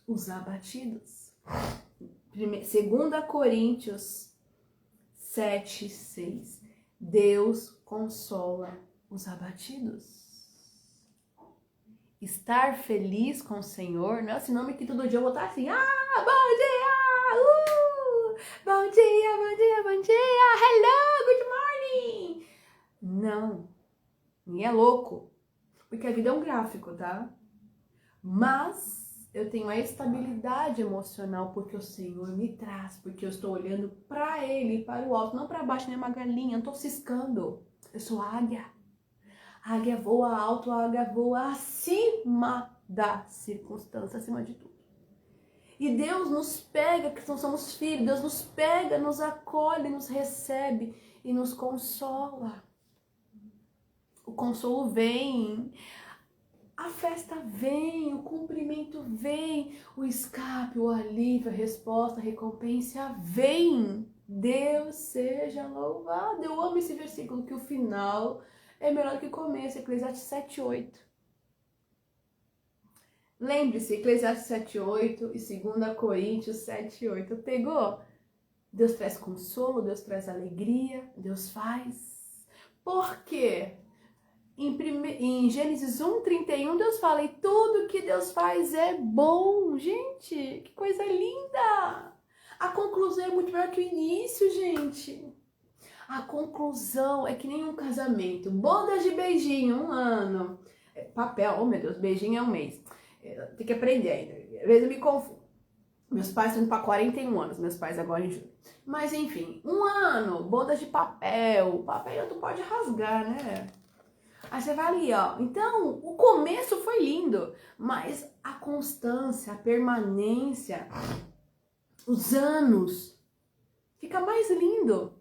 os abatidos. 2 Coríntios 7:6, Deus consola os abatidos. Estar feliz com o Senhor não é sinônimo que todo dia eu vou estar assim, bom dia, bom dia, bom dia, bom dia, hello, good morning. Não, nem é louco, porque a vida é um gráfico, tá? Mas eu tenho a estabilidade emocional porque o Senhor me traz, porque eu estou olhando para Ele, para o alto, não para baixo, nem uma galinha, não estou ciscando, eu sou águia. A águia voa alto, a águia voa acima da circunstância, acima de tudo. E Deus nos pega, que nós somos filhos, Deus nos pega, nos acolhe, nos recebe e nos consola. O consolo vem, a festa vem, o cumprimento vem, o escape, o alívio, a resposta, a recompensa vem. Deus seja louvado. Eu amo esse versículo, que o final é melhor do que o começo, Eclesiastes 7:8. Lembre-se, Eclesiastes 7:8 e 2 Coríntios 7:8. Pegou? Deus traz consolo, Deus traz alegria, Deus faz. Por quê? Em Gênesis 1:31, Deus fala, e tudo que Deus faz é bom. Gente, que coisa linda! A conclusão é muito melhor que o início, gente. A conclusão é que nem um casamento. Bodas de beijinho, 1 ano. Papel, oh meu Deus, beijinho é 1 mês. Tem que aprender ainda. Às vezes eu me confundo. Meus pais estão indo para 41 anos, meus pais agora em julho. Mas enfim, 1 ano, bodas de papel. Papel tu pode rasgar, né? Aí você vai ali, ó. Então, o começo foi lindo, mas a constância, a permanência, os anos, fica mais lindo.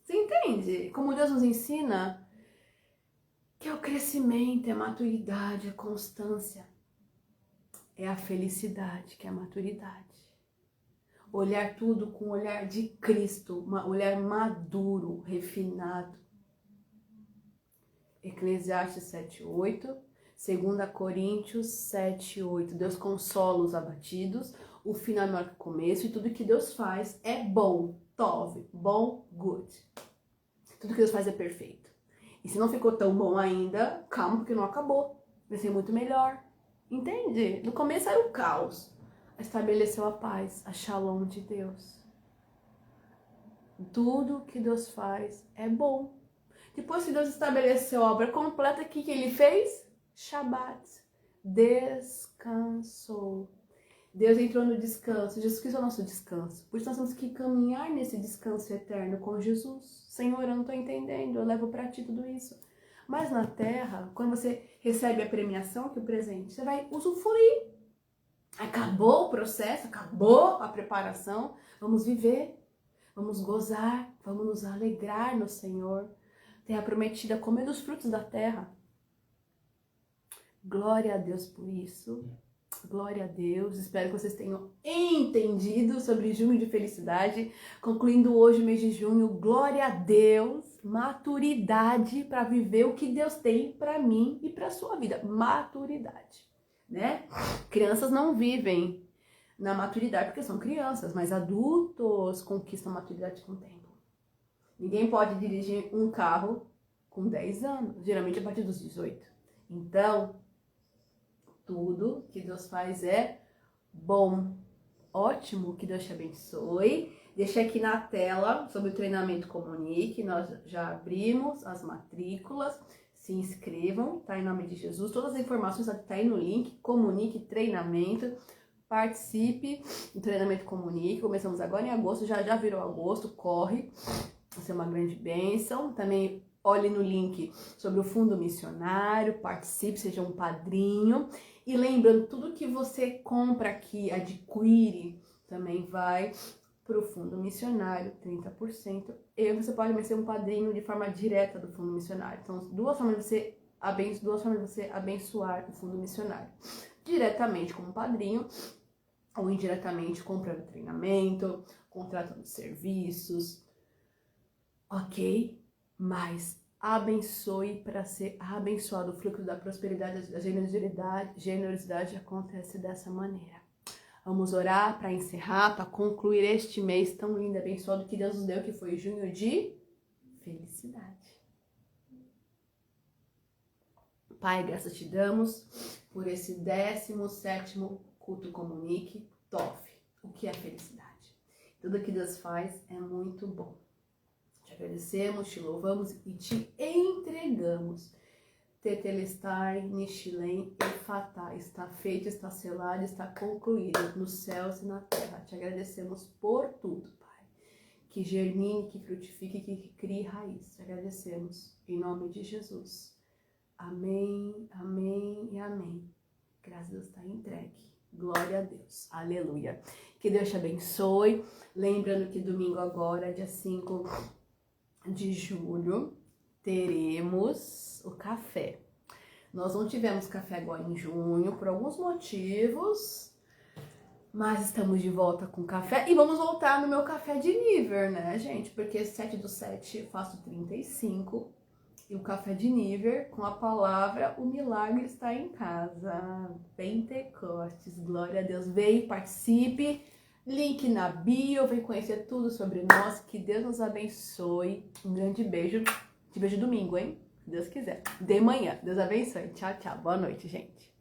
Você entende? Como Deus nos ensina que é o crescimento, é a maturidade, é a constância, é a felicidade, que é a maturidade. Olhar tudo com o olhar de Cristo, um olhar maduro, refinado. Eclesiastes 7:8, 2 Coríntios 7:8. Deus consola os abatidos, o final é melhor que o começo, e tudo que Deus faz é bom, tov, bom, good. Tudo que Deus faz é perfeito. E se não ficou tão bom ainda, calma, porque não acabou. Vai ser muito melhor. Entende? No começo era o caos. Estabeleceu a paz, a shalom de Deus. Tudo que Deus faz é bom. Depois que Deus estabeleceu a obra completa, o que ele fez? Shabat. Descansou. Deus entrou no descanso. Jesus Cristo é o nosso descanso. Por isso nós temos que caminhar nesse descanso eterno com Jesus. Senhor, eu não estou entendendo. Eu levo para ti tudo isso. Mas na terra, quando você recebe a premiação, que é o presente, você vai usufruir. Acabou o processo, acabou a preparação. Vamos viver, vamos gozar, vamos nos alegrar no Senhor. Terra prometida, comer dos frutos da terra. Glória a Deus por isso. Glória a Deus, espero que vocês tenham entendido sobre junho de felicidade. Concluindo hoje o mês de junho, glória a Deus, maturidade para viver o que Deus tem para mim e para sua vida. Maturidade, né? Crianças não vivem na maturidade porque são crianças, mas adultos conquistam maturidade com o tempo. Ninguém pode dirigir um carro com 10 anos, geralmente a partir dos 18. Então, tudo que Deus faz é bom, ótimo, que Deus te abençoe. Deixei aqui na tela sobre o treinamento Comunique, nós já abrimos as matrículas, se inscrevam, tá? Em nome de Jesus, todas as informações tá aí no link, Comunique Treinamento, participe do treinamento Comunique, começamos agora em agosto, já virou agosto, corre, vai ser uma grande bênção. Também olhe no link sobre o fundo missionário, participe, seja um padrinho. E lembrando, tudo que você compra aqui, adquire, também vai para o fundo missionário, 30%. E você pode ser um padrinho de forma direta do fundo missionário. Então, duas formas de você abençoar o fundo missionário. Diretamente como padrinho, ou indiretamente comprando treinamento, contratando serviços, ok? Mas abençoe para ser abençoado. O fluxo da prosperidade, da generosidade acontece dessa maneira. Vamos orar para encerrar, para concluir este mês tão lindo e abençoado que Deus nos deu, que foi junho de felicidade. Pai, graças te damos por esse 17º culto Comunique TOF. O que é felicidade? Tudo que Deus faz é muito bom. Te agradecemos, te louvamos e te entregamos. Tetelestai, Nishilem, Efatá, está feito, está selado, está concluído nos céus e na terra. Te agradecemos por tudo, Pai. Que germine, que frutifique, que crie raiz. Te agradecemos em nome de Jesus. Amém, amém e amém. Graças a Deus está entregue. Glória a Deus. Aleluia. Que Deus te abençoe. Lembrando que domingo agora, dia 5 de julho, teremos o café. Nós não tivemos café agora em junho por alguns motivos, mas estamos de volta com café e vamos voltar no meu café de nível, né, gente? Porque 7/7 eu faço 35 e o café de nível com a palavra o milagre está em casa. Pentecostes, glória a Deus. Vem, participe. Link na bio, vem conhecer tudo sobre nós. Que Deus nos abençoe. Um grande beijo. Te vejo domingo, hein? Se Deus quiser. De manhã. Deus abençoe. Tchau, tchau. Boa noite, gente.